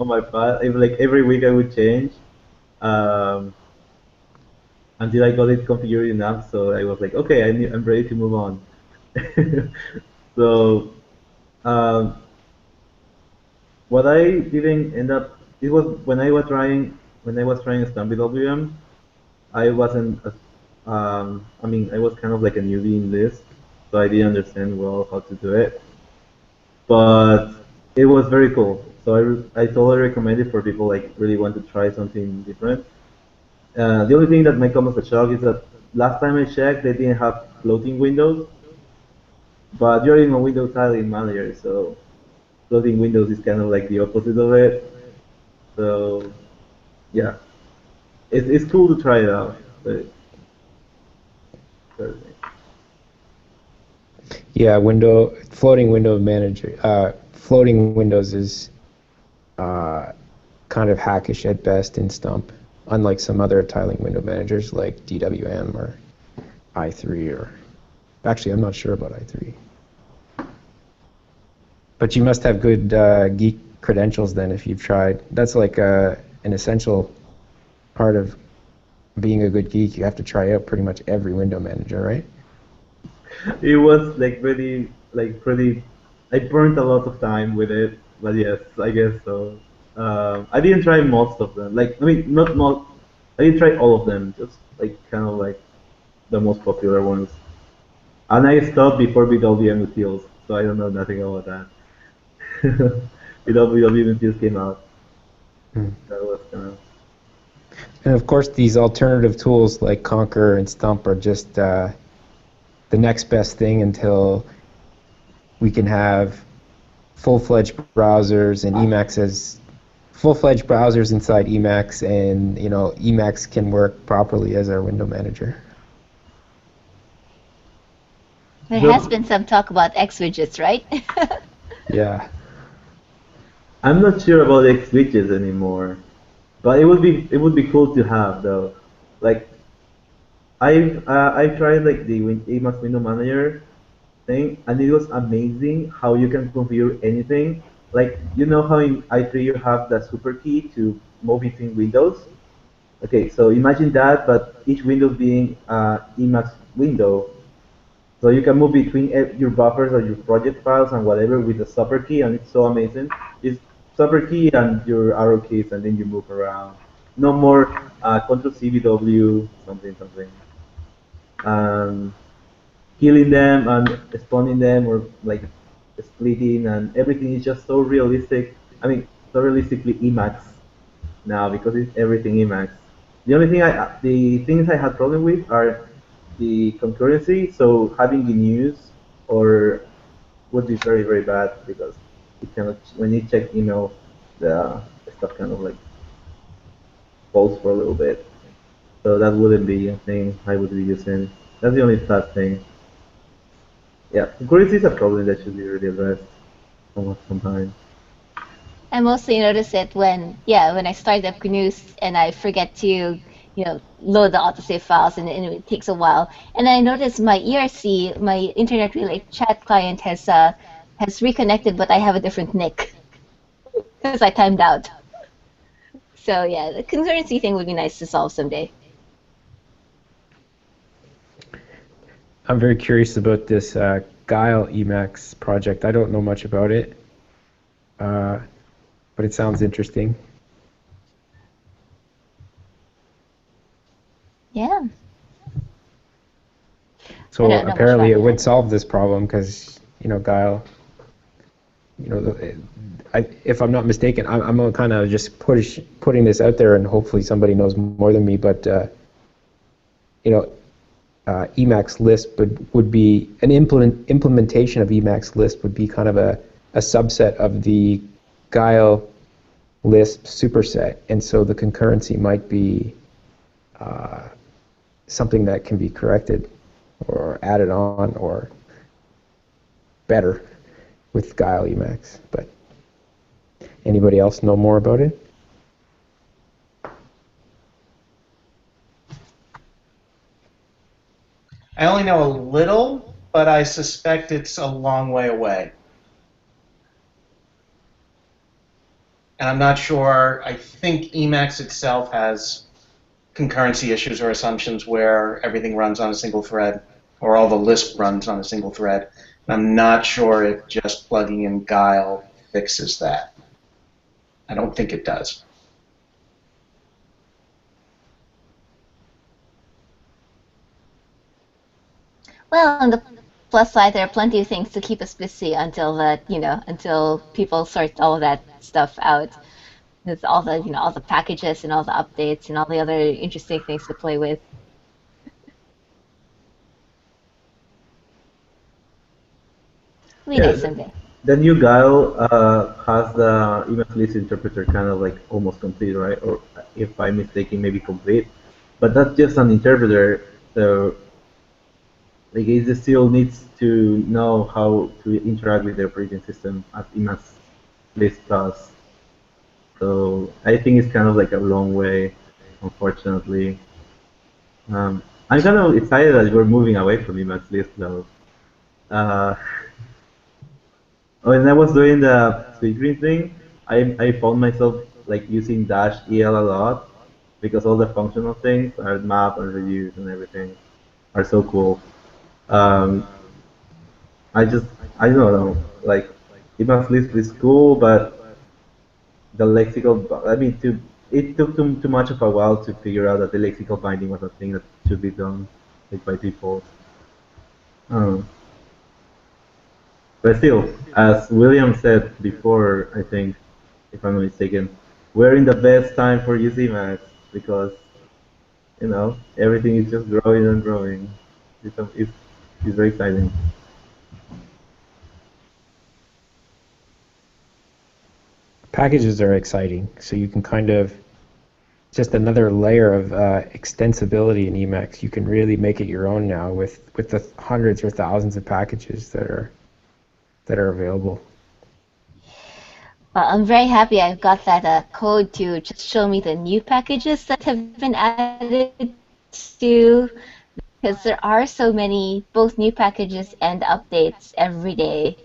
on my file. Like every week I would change um, until I got it configured enough. So I was like, okay, I'm ready to move on. So um, what I didn't end up, it was when I was trying Stump WM. I wasn't, I mean, I was kind of like a newbie in this, so I didn't understand well how to do it. But it was very cool. So I totally recommend it for people like really want to try something different. The only thing that might come as a shock is that last time I checked, they didn't have floating windows, but you're in a Windows tiling manager, so floating windows is kind of like the opposite of it. So yeah, it's cool to try it out. But, Yeah, floating windows is uh, kind of hackish at best in Stump, unlike some other tiling window managers like DWM or i3 or actually I'm not sure about i3. But you must have good geek credentials then if you've tried. That's like an essential part of being a good geek. You have to try out pretty much every window manager, right? it was like really like pretty. I burned a lot of time with it, but yes, I guess so. I didn't try most of them. Like I mean, not most. I didn't try all of them. Just like kind of like the most popular ones. And I stopped before BWM Utils, so I don't know nothing about that. BWM Utils came out. Hmm. That was kind of. And of course, these alternative tools like Conquer and Stump are just the next best thing until we can have full-fledged browsers and Emacs as full-fledged browsers inside Emacs, and Emacs can work properly as our window manager. There has The, been some talk about X widgets, right? Yeah. I'm not sure about X switches anymore, but it would be cool to have though. Like I've tried like the Emacs Window Manager thing, and it was amazing how you can configure anything. Like you know how in i3 you have the super key to move between windows. Okay, so imagine that, but each window being Emacs window. So you can move between your buffers or your project files and whatever with the super key, and it's so amazing. It's super key and your arrow keys, and then you move around. No more Control C V W something something. Um, Killing them and spawning them or like splitting and everything is just so realistic. I mean, so realistically Emacs now because it's everything Emacs. The things I had problem with are the concurrency. So having the news or would be very very bad because it cannot when you check email the stuff kind of like falls for a little bit. So that wouldn't be a thing I would be using. That's the only sad thing. Yeah, concurrency is a problem that should be really addressed sometimes. I mostly notice it when I start up GNUs and I forget to, load the autosave files and it takes a while. And I notice my ERC, my Internet Relay Chat client has reconnected, but I have a different nick because I timed out. So yeah, the concurrency thing would be nice to solve someday. I'm very curious about this Guile Emacs project. I don't know much about it, but it sounds interesting. Yeah, I So don't know much apparently about it would that. solve this problem because, Guile, if I'm not mistaken, I'm kind of just putting this out there and hopefully somebody knows more than me, but, Emacs Lisp would be an implementation of Emacs Lisp would be kind of a subset of the Guile Lisp superset, and so the concurrency might be something that can be corrected or added on or better with Guile Emacs. But anybody else know more about it? I only know a little, but I suspect it's a long way away. And I'm not sure. I think Emacs itself has concurrency issues or assumptions where everything runs on a single thread, or all the Lisp runs on a single thread. And I'm not sure if just plugging in Guile fixes that. I don't think it does. Well, on the plus side, there are plenty of things to keep us busy until people sort all of that stuff out. There's all the packages and all the updates and all the other interesting things to play with. It'll be Yeah, nice someday. the new Guile has the Emacs list interpreter kind of like almost complete, right? Or if I'm mistaken, maybe complete. But that's just an interpreter, so like it still needs to know how to interact with the operating system as Emacs list does. So I think it's kind of like a long way, unfortunately. Um, I'm kind of excited that we're moving away from Emacs list though. Uh, when I was doing the split screen thing, I found myself like using dash el a lot because all the functional things are map and reviews and everything are so cool. Um, I don't know, like Emacs list is cool, but the lexical, I mean, it took too much of a while to figure out that the lexical binding was a thing that should be done like by default. Um, but still, as William said before, I think, if I'm not mistaken, we're in the best time for UCMax because everything is just growing and growing. It's very exciting. Packages are exciting, so you can kind of just another layer of extensibility in Emacs. You can really make it your own now with the hundreds or thousands of packages that are available. Well, I'm very happy I've got that code to just show me the new packages that have been added to, because there are so many, both new packages and updates every day.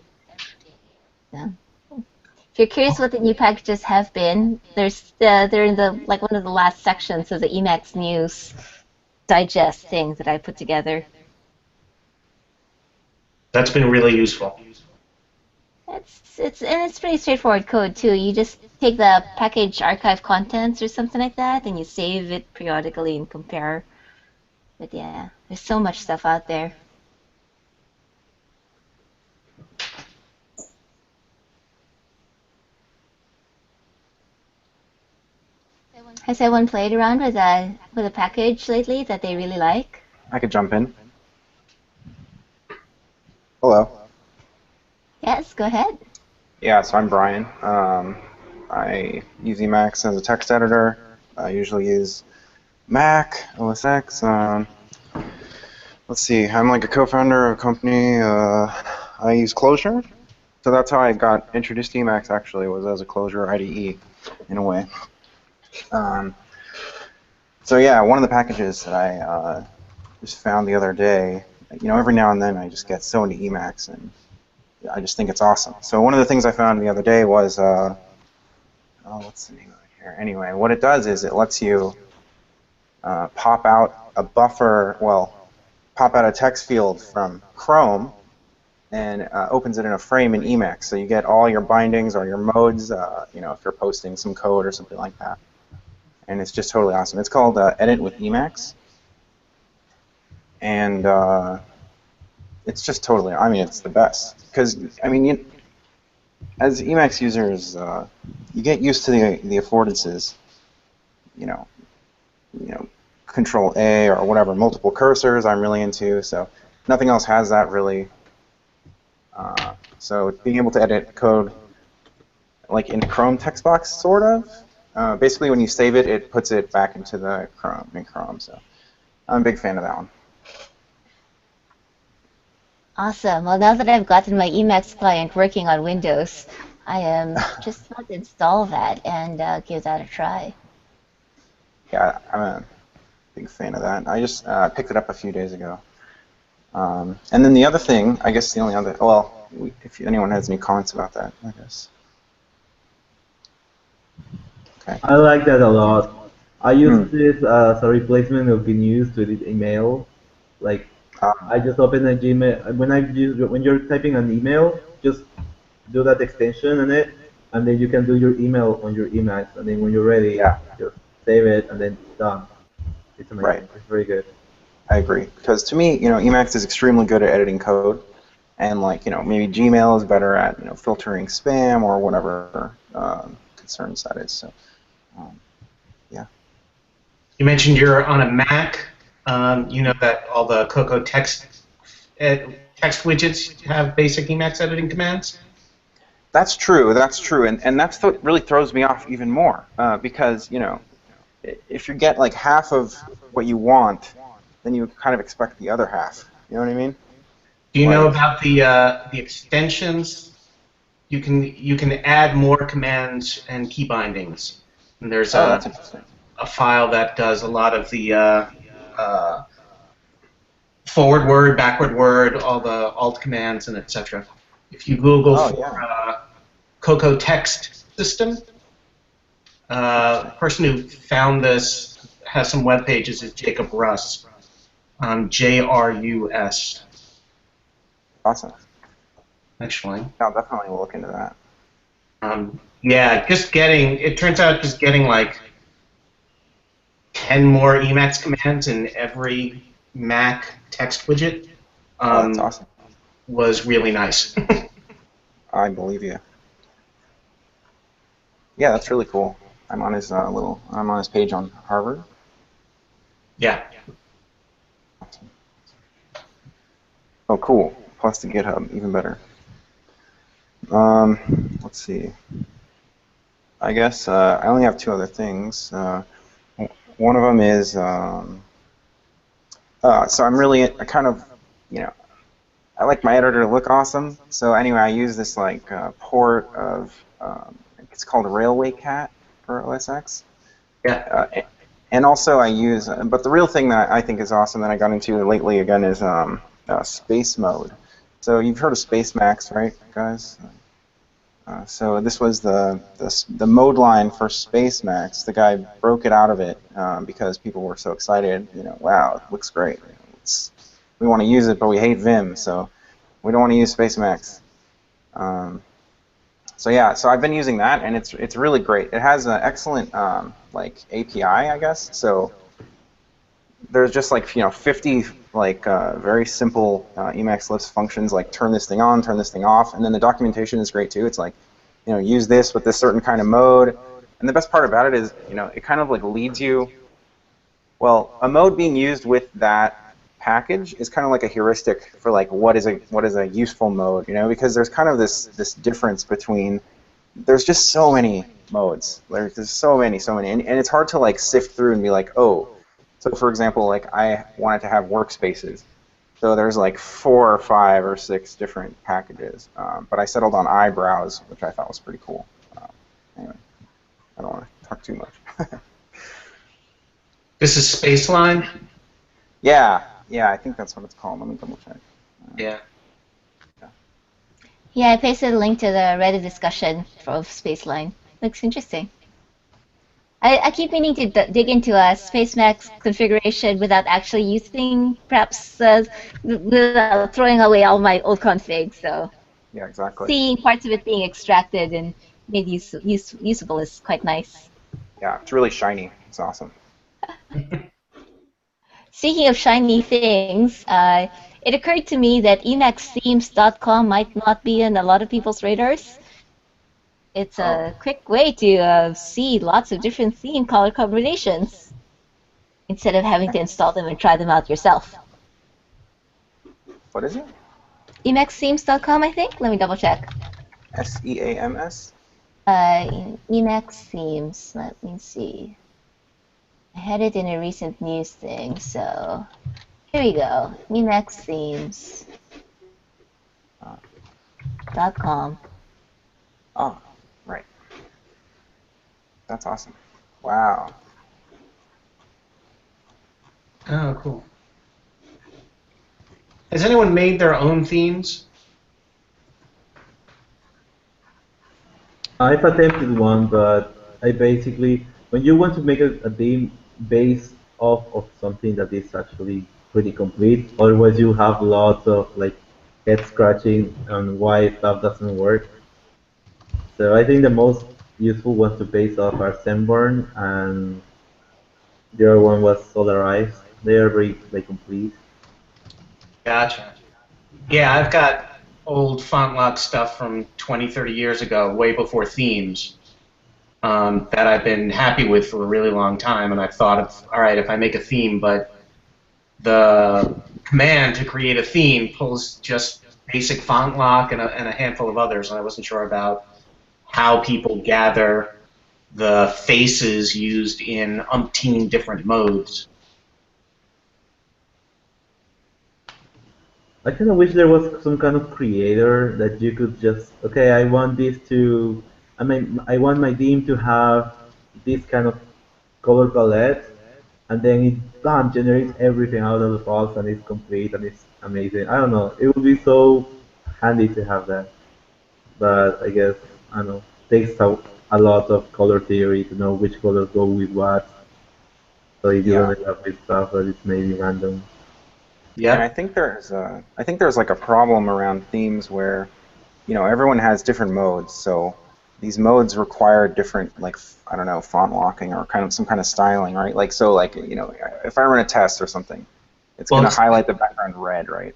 Yeah. If you're curious what the new packages have been, they're in the like one of the last sections of the Emacs News digest thing that I put together. That's been really useful. It's pretty straightforward code too. You just take the package archive contents or something like that, and you save it periodically and compare. But yeah, there's so much stuff out there. Has anyone played around with a package lately that they really like? I could jump in. Hello. Yes, go ahead. Yeah, so I'm Brian. I use Emacs as a text editor. I usually use Mac, OS X. Let's see, I'm like a co-founder of a company. I use Clojure. So that's how I got introduced to Emacs, actually, was as a Clojure IDE, in a way. So yeah, one of the packages that I just found the other day, every now and then I just get so into Emacs, and I just think it's awesome. So one of the things I found the other day was, what's the name of it here? Anyway, what it does is it lets you pop out a buffer, pop out a text field from Chrome and opens it in a frame in Emacs. So you get all your bindings or your modes, if you're posting some code or something like that. And it's just totally awesome. It's called Edit with Emacs. And it's just totally, it's the best. Because, as Emacs users, you get used to the affordances, Control A or whatever, multiple cursors I'm really into, so nothing else has that really. So being able to edit code like in Chrome text box, sort of. Basically, when you save it, it puts it back into the Chrome. So I'm a big fan of that one. Awesome. Well, now that I've gotten my Emacs client working on Windows, I am just about to install that and give that a try. Yeah, I'm a big fan of that. I just picked it up a few days ago. And then the other thing, I guess the only other, if anyone has any comments about that, I guess. Okay. I like that a lot. I use this as a replacement of GNUs to edit email. Like, I just open a Gmail. When you're typing an email, just do that extension in it, and then you can do your email on your Emacs. And then when you're ready, just save it, and then it's done. It's amazing. Right. It's very good. I agree. Because to me, Emacs is extremely good at editing code, and like, maybe Gmail is better at, filtering spam or whatever concerns that is. So, yeah. You mentioned you're on a Mac. You know that all the Cocoa text widgets have basic Emacs editing commands? That's true. That's true, and that's what really throws me off even more because if you get like half of what you want, then you kind of expect the other half. You know what I mean? Do you know Like, about the extensions? You can add more commands and key bindings. And there's oh, that's interesting. a file that does a lot of the forward word, backward word, all the alt commands, and etc. If you Google Oh, for yeah. Cocoa text system, the person who found this has some web pages. Is Jacob Russ, JRUS. Awesome. Actually, I'll definitely look into that. yeah, it turns out just getting like 10 more Emacs commands in every Mac text widget Oh, that's awesome. was really nice. I believe you. Yeah, that's really cool. I'm on his I'm on his page on Harvard. Yeah. Oh, cool. Plus the GitHub, even better. Let's see. I guess I only have two other things. One of them is so I kind of, I like my editor to look awesome. So anyway, I use this like port of it's called Railway Cat for OS X. Yeah. And also I use, but the real thing that I think is awesome that I got into lately again is space mode. So you've heard of Space Max, right, guys? So this was the mode line for Space Max. The guy broke it out of it because people were so excited. Wow, it looks great. We want to use it, but we hate Vim, so we don't want to use Space Max. So yeah, so I've been using that, and it's really great. It has an excellent like API, I guess. So there's just like 50 like very simple Emacs Lisp functions, like turn this thing on, turn this thing off, and then the documentation is great too. It's like use this with this certain kind of mode, and the best part about it is it kind of like leads you. Well, a mode being used with that package is kind of like a heuristic for like what is a useful mode, because there's kind of this difference between there's just so many modes. There's so many, and it's hard to like sift through and be like, oh, so for example, like I wanted to have workspaces, so there's like 4 or 5 or 6 different packages, but I settled on iBrowse, which I thought was pretty cool. Anyway, I don't want to talk too much. This is Spaceline? Yeah, I think that's what it's called. Let me double check. Yeah. Yeah, I pasted a link to the Reddit discussion of Spaceline. Looks interesting. I keep meaning to dig into a SpaceMax configuration without actually using, perhaps without throwing away all my old config. So Yeah, exactly. seeing parts of it being extracted and made usable is quite nice. Yeah, it's really shiny. It's awesome. Speaking of shiny things, it occurred to me that emacsthemes.com might not be in a lot of people's radars. It's a quick way to see lots of different theme color combinations instead of having to install them and try them out yourself. What is it? Emacsthemes.com, I think? Let me double check. SEAMS? Emacs Themes. Let me see. I had it in a recent news thing, so here we go. Emacs Themes. .com. Oh, right. That's awesome. Wow. Oh, cool. Has anyone made their own themes? I've attempted one, but I basically, when you want to make a theme based off of something that is actually pretty complete, otherwise you have lots of like head scratching on why stuff doesn't work. So I think the most useful ones to base off are Semborn, and the other one was Solarized. They are very like complete. Gotcha. Yeah, I've got old font lock stuff from 20, 30 years ago, way before themes, that I've been happy with for a really long time. And I've thought of, all right, if I make a theme, but the command to create a theme pulls just basic font lock and a handful of others, and I wasn't sure about how people gather the faces used in umpteen different modes. I kind of wish there was some kind of creator that you could just, okay, I want this to, I mean, I want my theme to have this kind of color palette, and then it bam, generates everything out of the box and it's complete and it's amazing. I don't know, it would be so handy to have that, but I guess, I don't know, takes a lot of color theory to know which colors go with what, so you Yeah. don't end up with stuff that is maybe random. And I Yep. think there's like a problem around themes where, everyone has different modes, so these modes require different, like, I don't know, font locking or kind of some kind of styling, right? Like, so, like, if I run a test or something, it's Well, going to highlight the background red, right?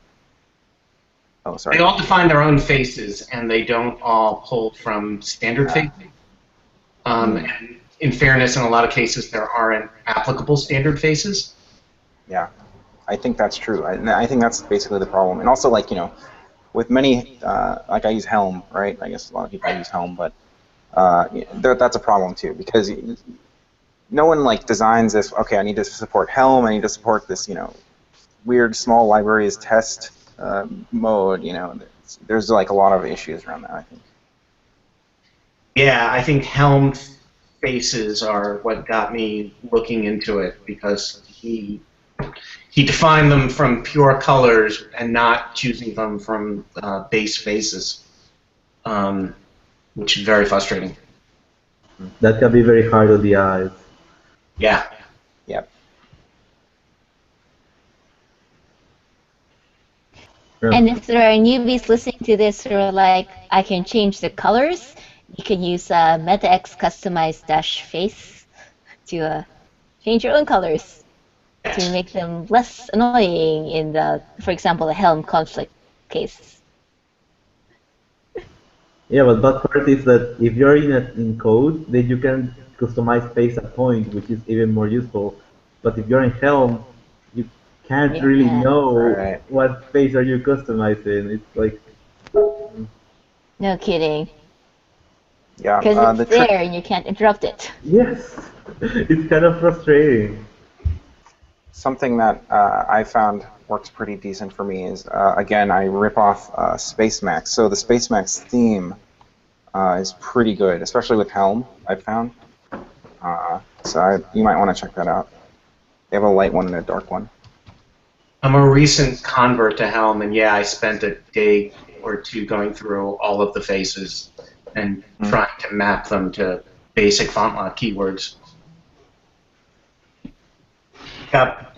Oh, they sorry. all define their own faces, and they don't all pull from standard Yeah. faces. And in fairness, in a lot of cases, there aren't applicable standard faces. Yeah, I think that's true. I think that's basically the problem. And also, like, with many, like I use Helm, right? I guess a lot of people use Helm, but that's a problem too, because no one like designs this. Okay, I need to support Helm. I need to support this, weird small libraries test mode. There's like a lot of issues around that, I think. Yeah, I think Helm faces are what got me looking into it, because he defined them from pure colors and not choosing them from base faces, which is very frustrating. That can be very hard on the eyes. Yeah. Yep. And if there are newbies listening to this who are like, I can change the colors, you can use LaTeX customize dash face to change your own colors to make them less annoying in the, for example, the Helm conflict case. Yeah, but bad part is that if you're in code, then you can customize face at point, which is even more useful. But if you're in Helm, you can't really Yeah. know Right. what face are you customizing. It's like, No kidding. Yeah. Because The it's trick. there and you can't interrupt it. yes, it's kind of frustrating. Something that I found works pretty decent for me is, again, I rip off Spacemacs. So the Spacemacs theme is pretty good, especially with Helm, I've found. You might want to check that out. They have a light one and a dark one. I'm a recent convert to Helm, and yeah, I spent a day or two going through all of the faces and trying to map them to basic font lock keywords. Got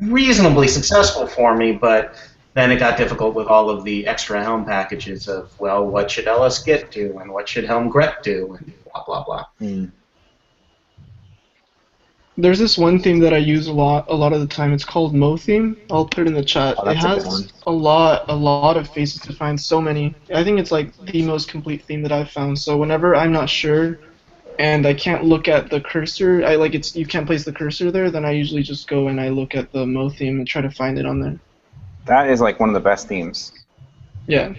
reasonably successful for me, but then it got difficult with all of the extra Helm packages of, well, what should ls-git do, and what should Helm grep do, and blah, blah, blah. There's this one theme that I use a lot of the time. It's called Mo theme. I'll put it in the chat. Oh, It that's a good one. has a lot of faces to find. So many. I think it's like the most complete theme that I've found. So whenever I'm not sure and I can't look at the cursor, you can't place the cursor there, then I usually just go and I look at the Mo theme and try to find it on there. That is like one of the best themes. Yeah.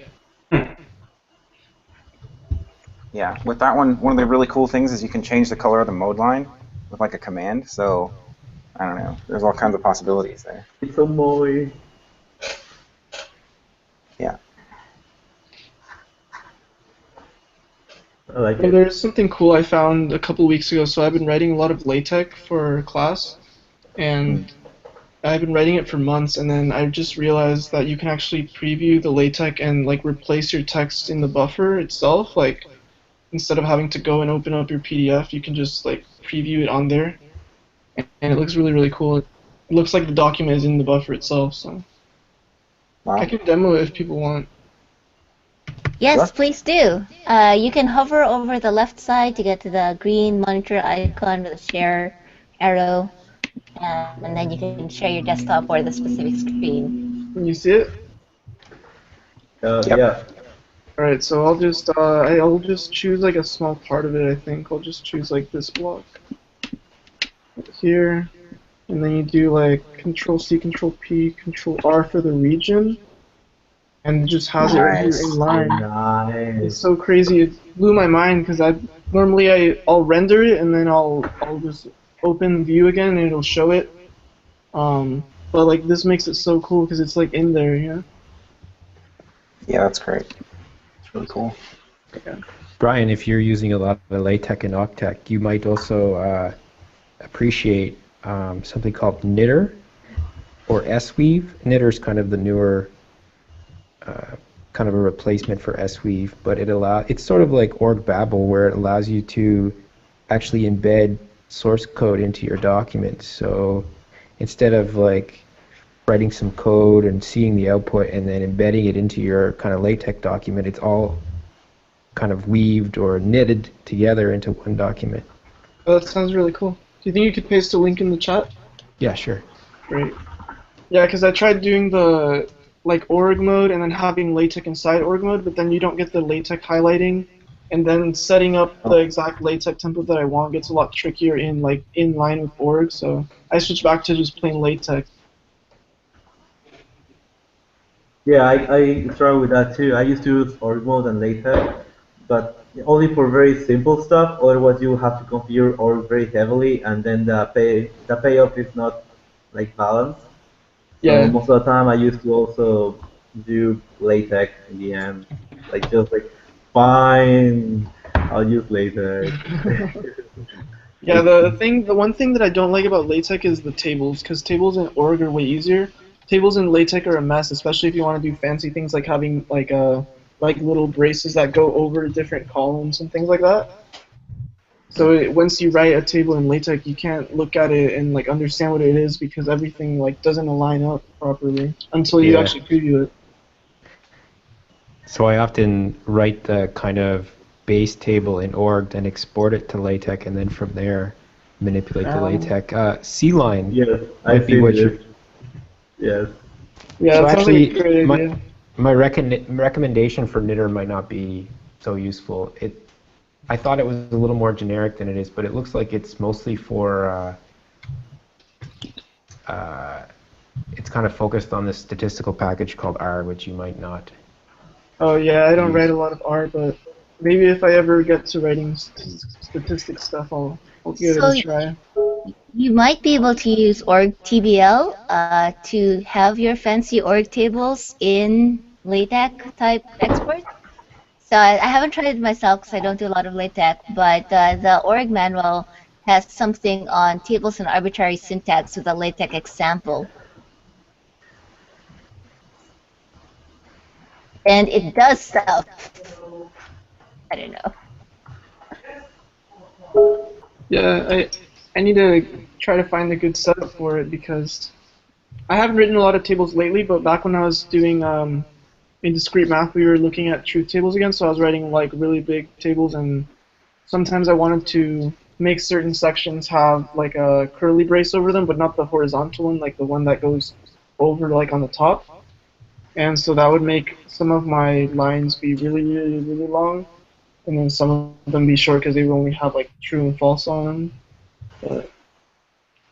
Yeah, with that one of the really cool things is you can change the color of the mode line with like a command. So I don't know. There's all kinds of possibilities there. It's so moist. Yeah. I like Well, it. there's something cool I found a couple weeks ago. So I've been writing a lot of LaTeX for class, and I've been writing it for months, and then I just realized that you can actually preview the LaTeX and like replace your text in the buffer itself. Like instead of having to go and open up your PDF, you can just like preview it on there, and it looks really cool. It looks like the document is in the buffer itself. So Wow. I can demo it if people want. Yes, Sure. please do. You can hover over the left side to get to the green monitor icon with the share arrow. and then you can share your desktop or the specific screen. Can you see it? Yep. Yeah. All right, so I'll just choose like a small part of it. I think I'll just choose like this block right here, and then you do like Control C, Control P, Control R for the region, and it just has it right here in Nice. line. Nice. It's so crazy. It blew my mind because I'll render it and then I'll just open view again and it'll show it. But like this makes it so cool because it's like in there, you know. Yeah, that's great. It's really cool. Yeah. Brian, if you're using a lot of LaTeX and Octec, you might also appreciate something called Knitter or SWeave. Knitter is kind of the newer, kind of a replacement for SWeave, but it's sort of like Org Babel, where it allows you to actually embed source code into your document. So instead of like writing some code and seeing the output and then embedding it into your kind of LaTeX document, it's all kind of weaved or knitted together into one document. Oh, that sounds really cool. Do you think you could paste a link in the chat? Yeah, sure. Great. Yeah, because I tried doing the like org mode and then having LaTeX inside org mode, but then you don't get the LaTeX highlighting, and then setting up the exact LaTeX template that I want gets a lot trickier in line with org. So I switched back to just plain LaTeX. Yeah, I struggle with that too. I used to use org mode and LaTeX, but only for very simple stuff. Otherwise, you have to configure org very heavily, and then the payoff is not like balanced. So Yeah. most of the time, I used to also do LaTeX in the end, like just like fine, I'll use LaTeX. Yeah, the one thing that I don't like about LaTeX is the tables, because tables in org are way easier. Tables in LaTeX are a mess, especially if you want to do fancy things like having like little braces that go over different columns and things like that. So once you write a table in LaTeX, you can't look at it and like understand what it is because everything like doesn't align up properly until you Yeah. actually preview it. So I often write the kind of base table in org, then export it to LaTeX, and then from there manipulate the LaTeX. C-line Yes, I might be see what this. you're... Yes. Yeah, So that sounds like a actually, great idea. my recommendation for Knitter might not be so useful. I thought it was a little more generic than it is, but it looks like it's mostly for it's kind of focused on this statistical package called R, which you might not Oh yeah, I don't use. write a lot of R, but maybe if I ever get to writing statistics stuff, I'll give it So a try. you might be able to use org TBL to have your fancy org tables in LaTeX type export. So I haven't tried it myself because I don't do a lot of LaTeX, but the org manual has something on tables and arbitrary syntax with a LaTeX example. And it does stuff. I don't know. Yeah, I need to try to find a good setup for it because I haven't written a lot of tables lately, but back when I was doing in discrete math, we were looking at truth tables again, so I was writing like really big tables, and sometimes I wanted to make certain sections have like a curly brace over them, but not the horizontal one, like the one that goes over like on the top. And so that would make some of my lines be really, really, really long, and then some of them be short because they would only have like true and false on them. But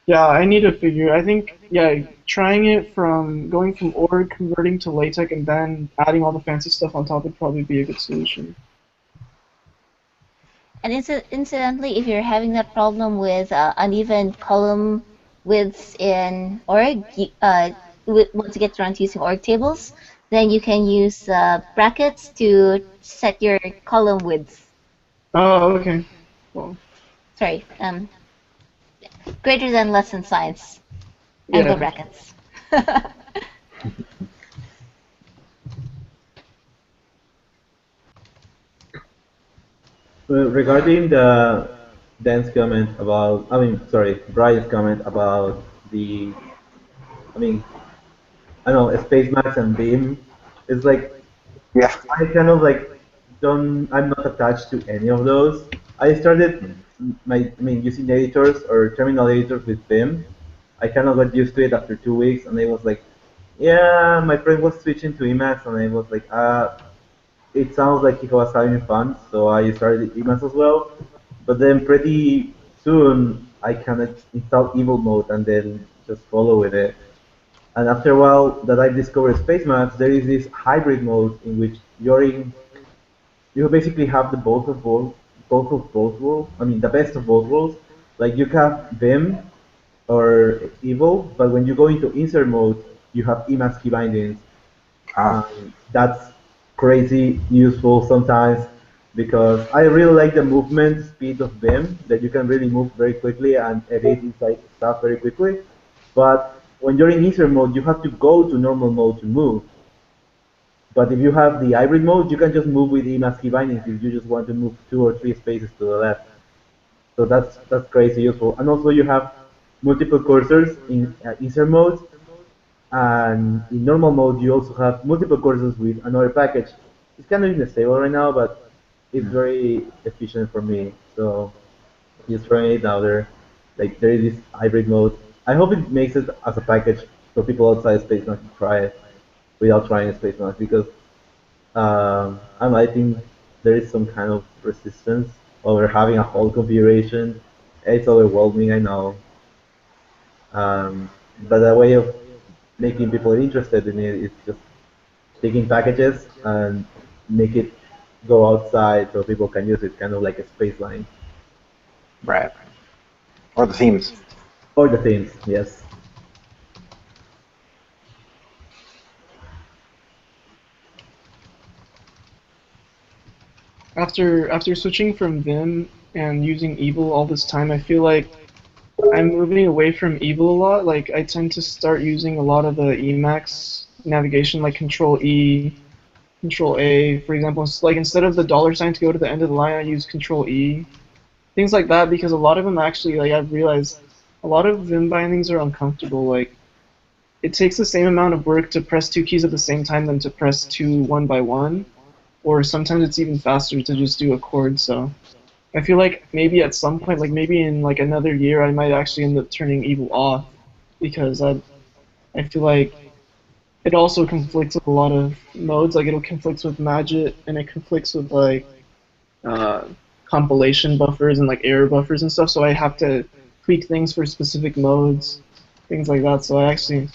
yeah, I need to figure. I think trying it from going from org, converting to LaTeX, and then adding all the fancy stuff on top would probably be a good solution. And incidentally, if you're having that problem with uneven column widths in org, once you get around to using org tables, then you can use brackets to set your column widths. Oh, okay. Well, Sorry, greater than less than science. Angle yeah. brackets. Regarding the Dan's comment about, sorry, Brian's comment about the, I mean, I don't know, Space Max and Beam, it's like, Yeah. I kind of like I'm not attached to any of those. I started using editors or terminal editors with Vim. I kind of got used to it after 2 weeks, and I was like, yeah, my friend was switching to Emacs, and I was like, it sounds like he was having fun, so I started Emacs as well. But then pretty soon, I kind of installed Evil Mode and then just follow with it. And after a while that I discovered Space Maps, there is this hybrid mode in which you basically have the both of both worlds. I mean, the best of both worlds. Like you have Vim or Evil, but when you go into insert mode, you have Emacs key bindings. Ah, That's crazy useful sometimes because I really like the movement speed of Vim, that you can really move very quickly and edit inside stuff very quickly. But when you're in insert mode, you have to go to normal mode to move. But if you have the hybrid mode, you can just move with Emacs key bindings if you just want to move 2 or 3 spaces to the left. So that's crazy useful. And also you have multiple cursors in insert mode, and in normal mode you also have multiple cursors with another package. It's kind of unstable right now, but it's very efficient for me. So just trying it out there. Like there is this hybrid mode. I hope it makes it as a package so people outside Space Max can try it without trying Space Max, because I think there is some kind of resistance over having a whole configuration. It's overwhelming, I know. But a way of making people interested in it is just taking packages and make it go outside so people can use it, kind of like a space line. right. Or the themes. Or the themes, yes. After switching from Vim and using Evil all this time, I feel like I'm moving away from Evil a lot. Like I tend to start using a lot of the Emacs navigation, like Control E, Control A, for example. It's like instead of the dollar sign to go to the end of the line, I use Control E. Things like that, because a lot of them actually, like I've realized, a lot of Vim bindings are uncomfortable. Like it takes the same amount of work to press two keys at the same time than to press two one by one, or sometimes it's even faster to just do a chord. So I feel like maybe at some point, like maybe in like another year, I might actually end up turning Evil off, because I feel like it also conflicts with a lot of modes. Like it'll conflict with Magit, and it conflicts with like uh, compilation buffers and like error buffers and stuff. So I have to tweak things for specific modes, things like that. So I feel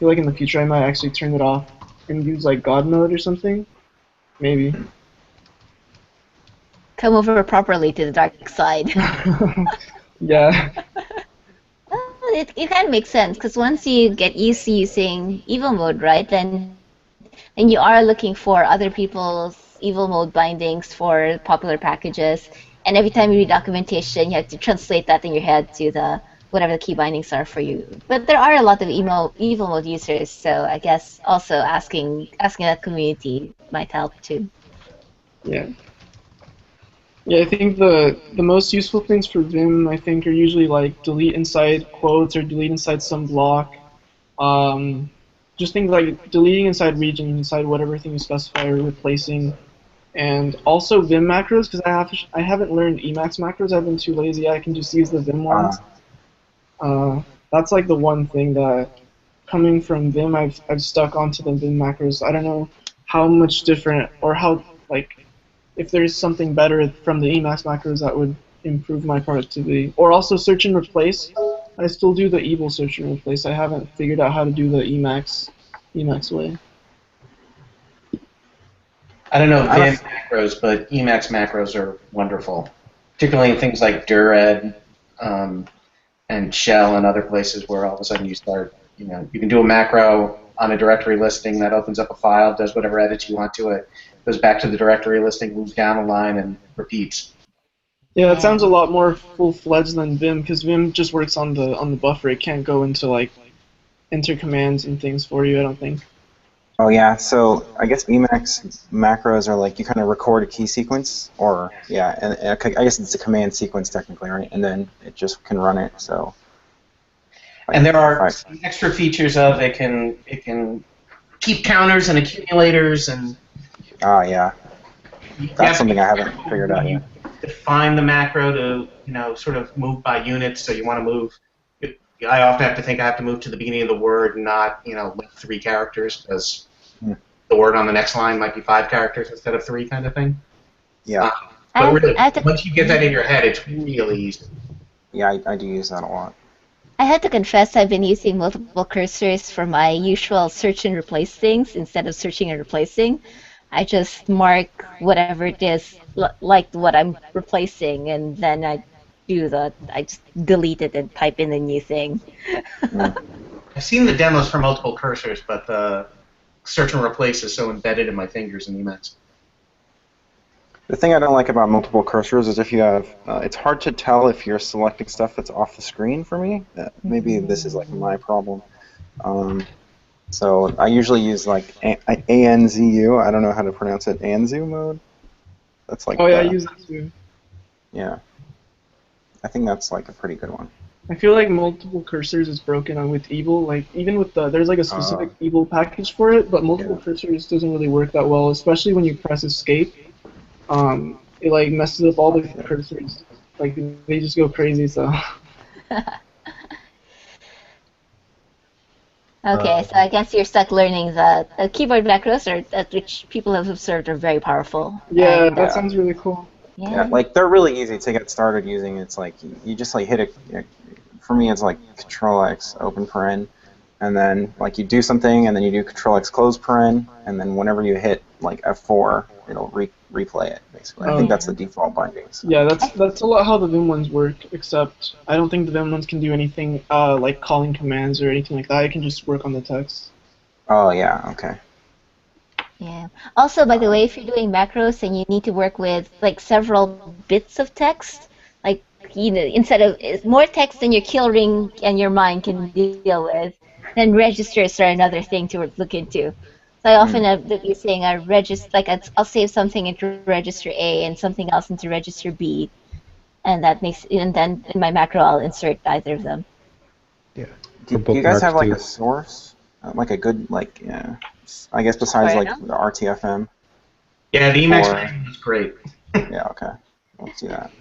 like in the future I might actually turn it off and use like God mode or something, maybe. Come over properly to the dark side. Yeah. It kind of makes sense, because once you get used to using evil mode, right, then and you are looking for other people's evil mode bindings for popular packages, and every time you read documentation, you have to translate that in your head to the whatever the key bindings are for you. But there are a lot of evil mode users, so I guess also asking that community might help too. Yeah. Yeah, I think the most useful things for Vim, I think, are usually like delete inside quotes or delete inside some block. Um, just things like deleting inside region, inside whatever thing you specify, or replacing. And also Vim macros, because I haven't learned Emacs macros. I've been too lazy. I can just use the Vim ones. That's like the one thing that, coming from Vim, I've stuck onto the Vim macros. I don't know how much different, or how, like, if there's something better from the Emacs macros that would improve my productivity. Or also search and replace. I still do the evil search and replace. I haven't figured out how to do the Emacs way. I don't know I Vim don't, macros, but Emacs macros are wonderful, particularly in things like Dured and Shell and other places where all of a sudden you start, you can do a macro on a directory listing that opens up a file, does whatever edits you want to it, goes back to the directory listing, moves down a line, and repeats. Yeah, it sounds a lot more full-fledged than Vim, because Vim just works on the buffer. It can't go into like enter commands and things for you, I don't think. oh yeah, so I guess Emacs macros are like you kind of record a key sequence, or yeah, and I guess it's a command sequence technically, right? And then it just can run it. So. And there are Right. some extra features of it can keep counters and accumulators, and Ah, yeah. you That's have to be something I haven't careful figured when out you yet. define the macro to sort of move by units. So you want to move I often have to think I have to move to the beginning of the word, not like 3 characters, because the word on the next line might be 5 characters instead of 3, kind of thing. Yeah. But really, I had to, once you get that in your head, it's really easy. Yeah, I do use that a lot. I had to confess I've been using multiple cursors for my usual search and replace things instead of searching and replacing. I just mark whatever it is, like what I'm replacing, and then I just delete it and type in the new thing. I've seen the demos for multiple cursors, but the search and replace is so embedded in my fingers in Emacs. The thing I don't like about multiple cursors is if you have, it's hard to tell if you're selecting stuff that's off the screen for me. Maybe this is like my problem. So I usually use like ANZU. I don't know how to pronounce it. ANZU mode. That's like. Oh yeah, I use that too. Yeah. I think that's like a pretty good one. I feel like multiple cursors is broken on with Evil. Like even with there's like a specific Evil package for it, but multiple cursors doesn't really work that well, especially when you press escape. It like messes up all the cursors. Like they just go crazy. So. Okay, so I guess you're stuck learning the keyboard macros, which people have observed are very powerful. Yeah, that sounds really cool. Yeah, like they're really easy to get started using. It's like you just like hit a. For me, it's like Control X open paren, and then like you do something, and then you do Control X close paren, and then whenever you hit like F4, it'll replay it. Basically, I think that's the default bindings. Yeah, that's a lot how the Vim ones work. Except I don't think the Vim ones can do anything like calling commands or anything like that. It can just work on the text. Oh yeah, okay. Yeah. Also, by the way, if you're doing macros and you need to work with like several bits of text, like instead of more text than your kill ring and your mind can deal with, then registers are another thing to look into. So I often end up using a register, like I'll save something into register A and something else into register B, and then in my macro I'll insert either of them. Yeah. Do you guys have like a source, like a good like I guess besides like the RTFM? Yeah, the Emacs version is great. Yeah, okay. Let's see that.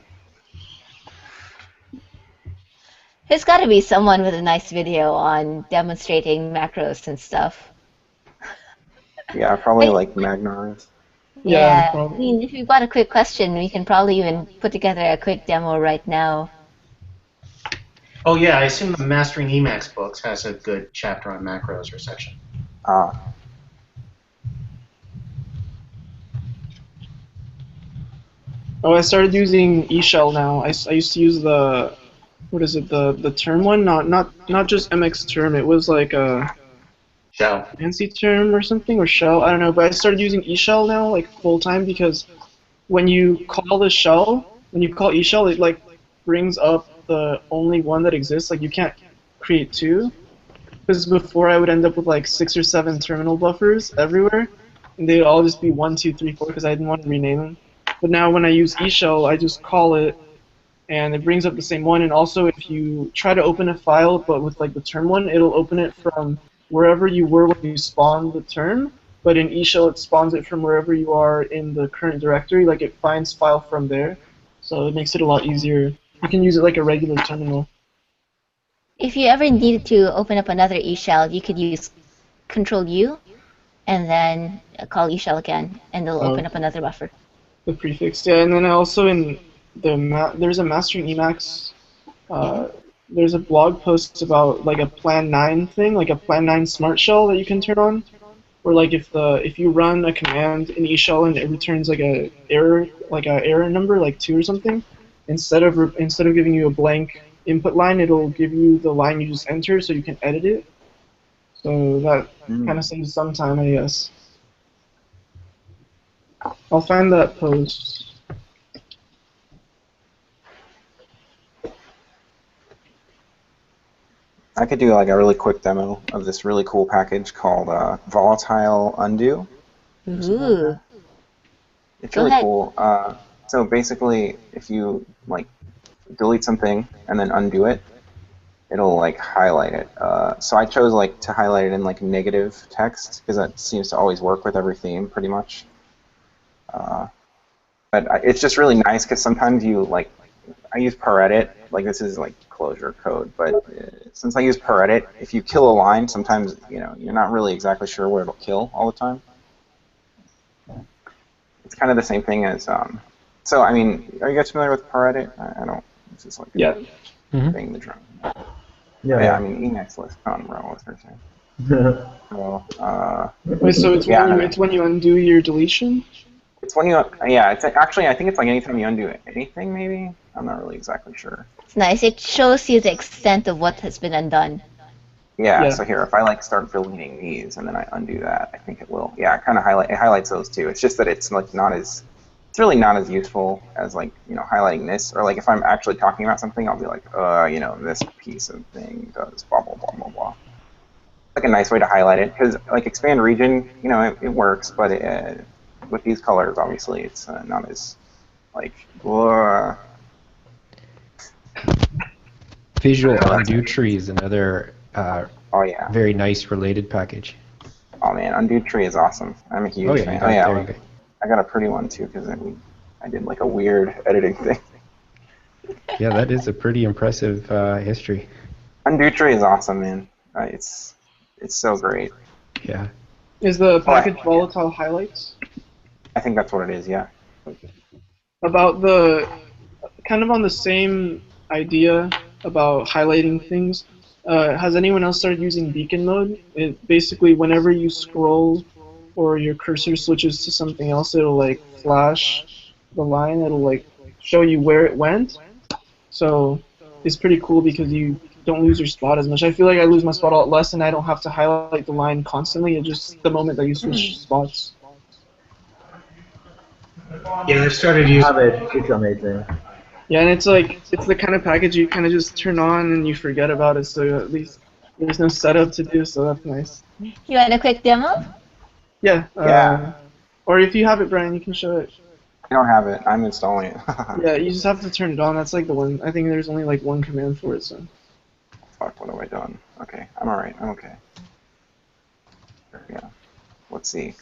There's got to be someone with a nice video on demonstrating macros and stuff. Yeah, probably like Magnars. Yeah, I mean, if you've got a quick question, we can probably even put together a quick demo right now. Oh yeah, I assume the Mastering Emacs books has a good chapter on macros or section. Oh, I started using eShell now. I used to use the the term one, not just MX term. It was like a shell, fancy term or something, or shell. I don't know. But I started using eShell now, like full time, because when you call the shell, when you call eShell, it like brings up the only one that exists. Like you can't create 2. Because before I would end up with like 6 or 7 terminal buffers everywhere, and they'd all just be 1, 2, 3, 4 because I didn't want to rename them. But now when I use eShell, I just call it, and it brings up the same one. And also, if you try to open a file, but with like the term one, it'll open it from wherever you were when you spawned the term. But in eShell, it spawns it from wherever you are in the current directory. Like it finds file from there, so it makes it a lot easier. You can use it like a regular terminal. If you ever needed to open up another eShell, you could use Control U, and then call eShell again, and it'll open up another buffer. The prefix, yeah, and then also in there's a Mastering Emacs. There's a blog post about like a Plan 9 thing, like a Plan 9 smart shell that you can turn on, where like if you run a command in eShell and it returns like a error number like 2 or something, instead of giving you a blank input line, it'll give you the line you just enter so you can edit it. So that kind of saves some time, I guess. I'll find that post. I could do like a really quick demo of this really cool package called Volatile Undo. Ooh. It's really cool. So basically, if you like delete something and then undo it, it'll like highlight it. So I chose like to highlight it in like negative text because that seems to always work with every theme pretty much. But it's just really nice because sometimes you like I use peredit. Like this is like Clojure code, but since I use peredit, if you kill a line, sometimes you're not really exactly sure where it'll kill all the time. It's kind of the same thing as So I mean, are you guys familiar with peredit? I don't. This is like Yeah. thing the drum. Yeah. I mean Emacs list on row. What's her saying? So Wait, so it's when you undo your deletion? it's when you it's actually I think it's like anytime you undo anything maybe. I'm not really exactly sure. It's nice. It shows you the extent of what has been undone. Yeah, so here, if I like start deleting these and then I undo that, I think it will. Yeah, it kind of highlights those too. It's just that it's like it's really not as useful as like highlighting this, or like if I'm actually talking about something, I'll be like, this piece of thing does blah blah blah blah blah. Like a nice way to highlight it, because like expand region, it works, but with these colors, obviously, it's not as like. Visual undo tree is another very nice related package. Oh man, undo tree is awesome. I'm a huge fan. There you go. I got a pretty one too because I did like a weird editing thing. Yeah, that is a pretty impressive history. Undo tree is awesome, man. It's so great. Yeah. Is the package volatile highlights? I think that's what it is. Yeah. About the kind of on the same idea about highlighting things. Has anyone else started using beacon mode? It basically, whenever you scroll or your cursor switches to something else, it'll like flash the line. It'll like show you where it went. So it's pretty cool because you don't lose your spot as much. I feel like I lose my spot a lot less, and I don't have to highlight the line constantly. It's just the moment that you switch spots. Yeah, I started using it. It's amazing. Yeah, and it's the kind of package you kind of just turn on and you forget about it, so at least there's no setup to do, so that's nice. You want a quick demo? Yeah. Or if you have it, Brian, you can show it. I don't have it. I'm installing it. Yeah, you just have to turn it on. That's like the one. I think there's only like one command for it, so. Fuck, what have I done? Okay, I'm alright. I'm okay. Yeah. Let's see.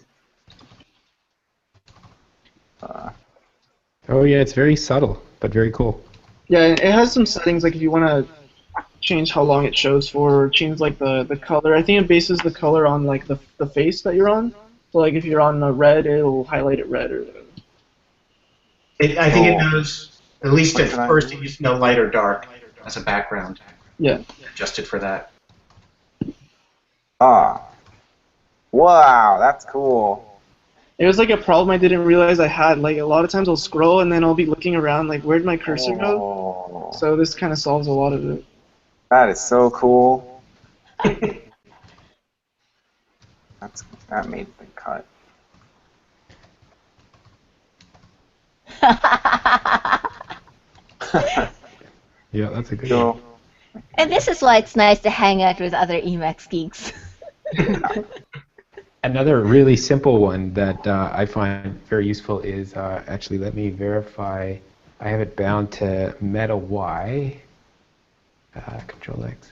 Oh yeah, it's very subtle, but very cool. Yeah, it has some settings, like if you want to change how long it shows for, or change like the color. I think it bases the color on like the face that you're on. So like if you're on a red, it'll highlight it red or. I think it knows, at least at first, it used to know light or dark as a background. Yeah. Adjusted for that. Wow, that's cool. It was like a problem I didn't realize I had. Like a lot of times I'll scroll and then I'll be looking around like where'd my cursor go? So this kind of solves a lot of it. That is so cool. That made the cut. Yeah, that's a good one. And this is why it's nice to hang out with other Emacs geeks. Another really simple one that I find very useful is actually, let me verify. I have it bound to meta Y. Control X.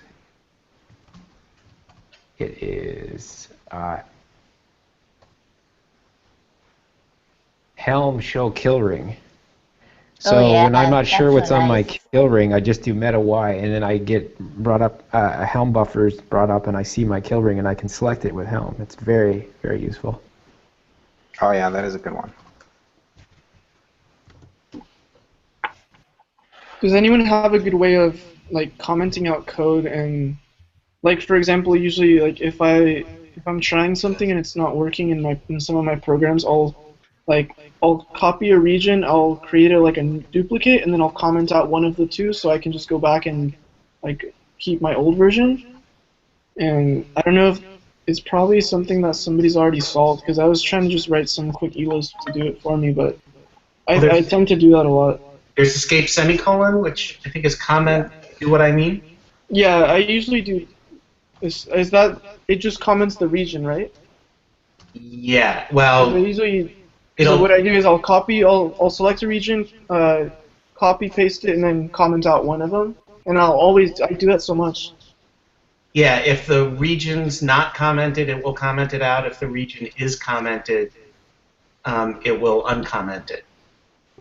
It is Helm show kill ring. So when I'm not sure what's on my kill ring, I just do meta Y, and then I get brought up, a Helm buffer is brought up, and I see my kill ring, and I can select it with Helm. It's very, very useful. Oh yeah, that is a good one. Does anyone have a good way of like commenting out code and, like for example, usually like if I'm trying something and it's not working in some of my programs, I'll copy a region, I'll create a duplicate, and then I'll comment out one of the two, so I can just go back and like keep my old version. And I don't know if it's probably something that somebody's already solved, because I was trying to just write some quick elos to do it for me, but I tend to do that a lot. There's escape semicolon, which I think is comment. Do what I mean? Yeah, I usually do. Is that it? Just comments the region, right? Yeah. Well. So what I do is I'll select a region, copy paste it, and then comment out one of them. And I do that so much. Yeah, if the region's not commented, it will comment it out. If the region is commented, it will uncomment it.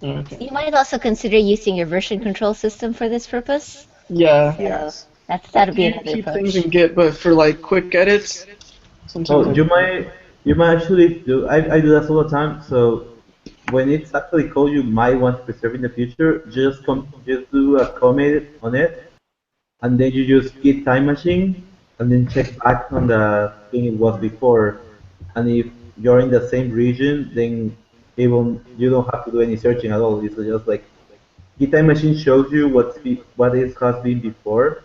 Okay. You might also consider using your version control system for this purpose. Yeah. So Yes. that'll be Keep another keep things approach. in Git, but for like quick edits, sometimes Oh, I. you might actually do. I do that all the time. So when it's actually code you might want to preserve in the future, just do a commit on it, and then you just git time machine, and then check back on the thing it was before. And if you're in the same region, then even you don't have to do any searching at all. It's just like git time machine shows you what it has been before.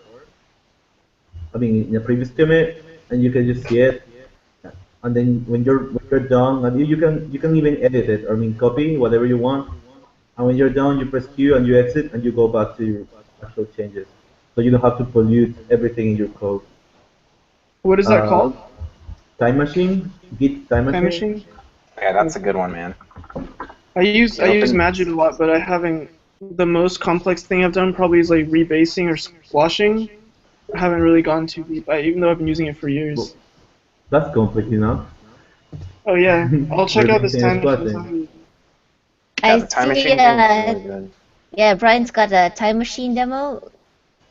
I mean, in the previous commit, and you can just see it. And then when you're done, and you can even edit it. I mean, copy whatever you want. And when you're done, you press Q and you exit, and you go back to your actual changes. So you don't have to pollute everything in your code. What is that Uh, called? time machine, Git time Time machine. machine. Yeah, that's a Okay. good one, man. I It use open. Magit a lot, but I haven't. The most complex thing I've done probably is like rebasing or squashing. I haven't really gone too deep, even though I've been using it for Well, years. that's complex enough. Oh yeah, I'll check out this Rebasing and time machine. squashing. Sounds really good. Yeah, I the time see. machine thing is really good. Yeah, Brian's got a time machine demo.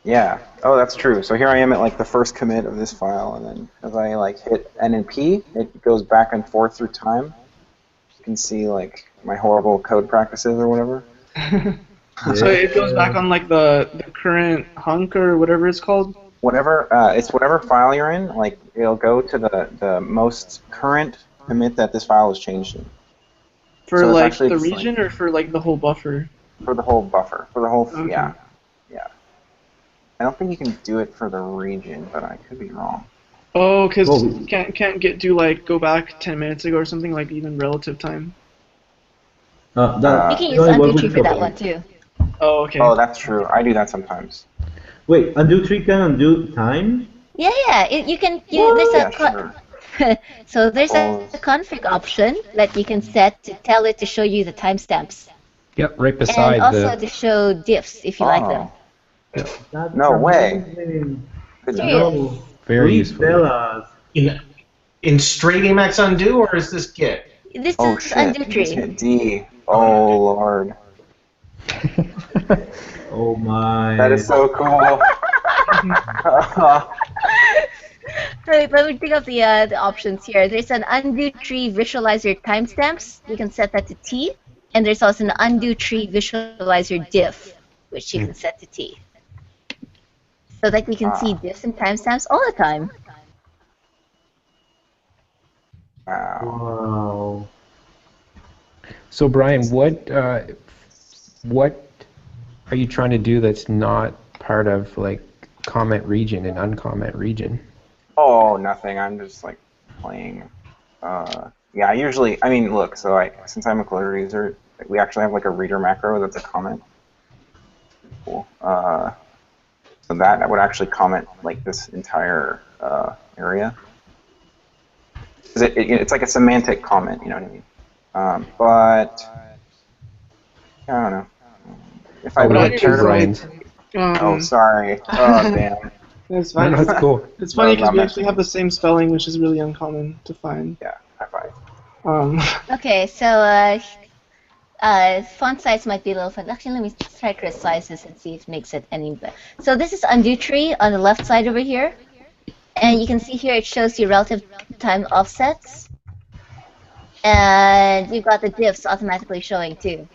Yeah. Oh, that's true. So here I am at like the first commit of this file, and then as I like hit N and P, it goes back and forth through time. You can see like my horrible code practices or whatever. So Yeah. it goes back on like the current hunk or whatever it's called. Whatever it's whatever file you're in, like it'll go to the most current commit that this file is changed in. For So it's like actually the just like region or for like the whole buffer? for the whole buffer, for the whole Okay. yeah. I don't think you can do it for the region, but I could be wrong. Oh, because Well, can't get do like go back 10 minutes ago or something like even relative time. that You can it use only works undo tree with for that couple. one too. Oh, okay. Oh, that's true. I do that sometimes. Wait, undo tree can undo time? Yeah. You can. There's a Yeah, sure. so there's a Oh, config option that you can set to tell it to show you the timestamps, Yep, right and beside also the. to show diffs if you like them. Yep, That's no way. amazing. Good to Serious. know. No, very please useful. tell Yeah. us. In straight Emacs undo, or is this Git? This Oh is shit. undo Just tree. hit D. Oh, Oh okay. lord. Oh my. That is so cool. Right, let me think of the options here. There's an undo tree visualizer timestamps. You can set that to T. And there's also an undo tree visualizer diff, which you can set to T. So that you can see diffs and timestamps all the time. Wow. Wow. So Brian, what are you trying to do that's not part of like comment region and uncomment region? Oh, nothing. I'm just like playing. Yeah, I mean, look. So since I'm a Clojure user, we actually have like a reader macro that's a comment. Cool. So that would actually comment like this entire area. 'Cause it's like a semantic comment, you know what I mean? But I don't know. If I Oh, we What I have really do two cared is about, like, Brians. oh, sorry. Oh, damn. it's No, fine. no, it's cool. It's Sorry funny because about we actually mentioning. have the same spelling, which is really uncommon to find. Yeah, high five. Okay, so font size might be a little fun. Actually, let me try to resize this and see if it makes it any better. So this is undo tree on the left side over here. And you can see here it shows you relative time offsets. And you've got the diffs automatically showing too.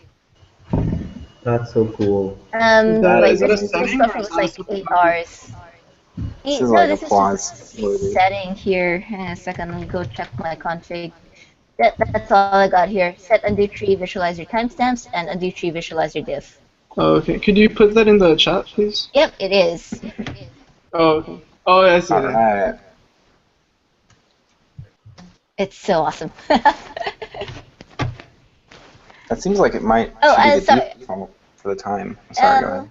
That's so cool. That Wait, is Is that a this amazing. setting buffer or is was that a like simple 8 button? hours. This is No, like this is just a applause worthy. setting here. Hang on a second, let me go check my config. That's all I got here. Set undo tree visualizer timestamps and undo tree visualizer diff. Oh, okay. Could you put that in the chat, please? Yep, it is. Oh, okay. Oh, yeah, I see All it now. right. It's so awesome. That seems like it might Oh, should be the sorry. default for the time. Sorry, go ahead.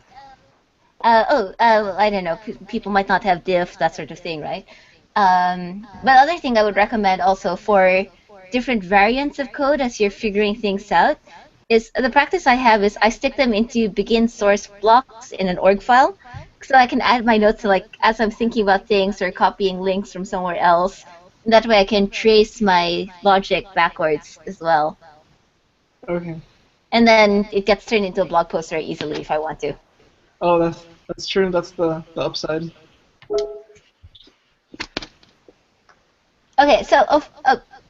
I don't know. People might not have diff, that sort of thing, right? But other thing I would recommend also for different variants of code as you're figuring things out is the practice I have is I stick them into begin source blocks in an org file, so I can add my notes like as I'm thinking about things or copying links from somewhere else. That way I can trace my logic backwards as well. Okay. And then it gets turned into a blog post very easily if I want to. Oh, that's true. That's the upside. Okay, so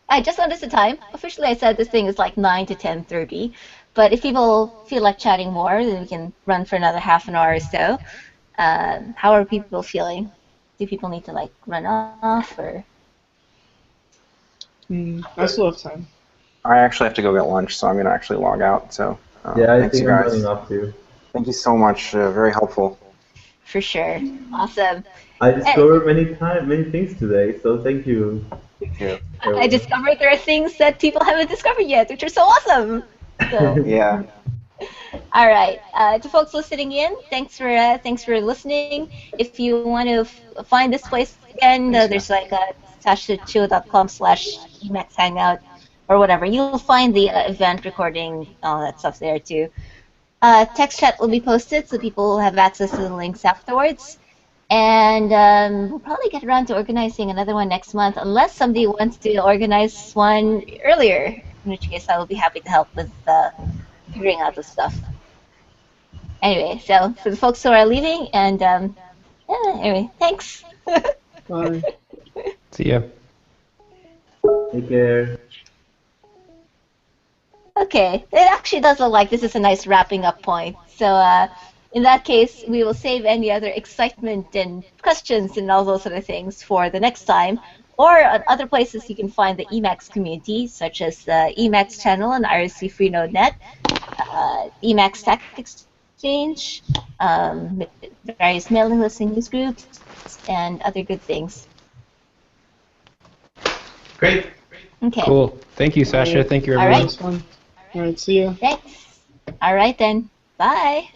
I just noticed the time. Officially, I said this thing is like 9 to 10:30, but if people feel like chatting more, then we can run for another half an hour or so. How are people feeling? Do people need to like run off or? I still have time. I actually have to go get lunch, so I'm gonna actually log out. So Yeah, I thanks, think you I'm guys. running off too. Thank you so much. Very helpful. For sure. Awesome. I discovered many things today, so thank you. Thank you. I discovered there are things that people haven't discovered yet, which are so awesome. So. Yeah. All right. To folks listening in, thanks for listening. If you want to find this place again, there's like a sashachio.com/Emacs Hangout or whatever. You'll find the event recording, all that stuff there too. Text chat will be posted, so people will have access to the links afterwards. And we'll probably get around to organizing another one next month, unless somebody wants to organize one earlier, in which case I will be happy to help with figuring out the stuff. Anyway, so for the folks who are leaving, and anyway, thanks. Bye. See ya. Take care. Okay, it actually does look like this is a nice wrapping up point. So in that case, we will save any other excitement and questions and all those sort of things for the next time. Or at other places you can find the Emacs community, such as the Emacs channel on irc.freenode.net, Emacs Tech Exchange, various mailing lists and news groups, and other good things. Great. Okay. Cool. Thank you, Sasha. Thank you, All everyone. right. That was fun. All right. See ya. Thanks. All right then. Bye.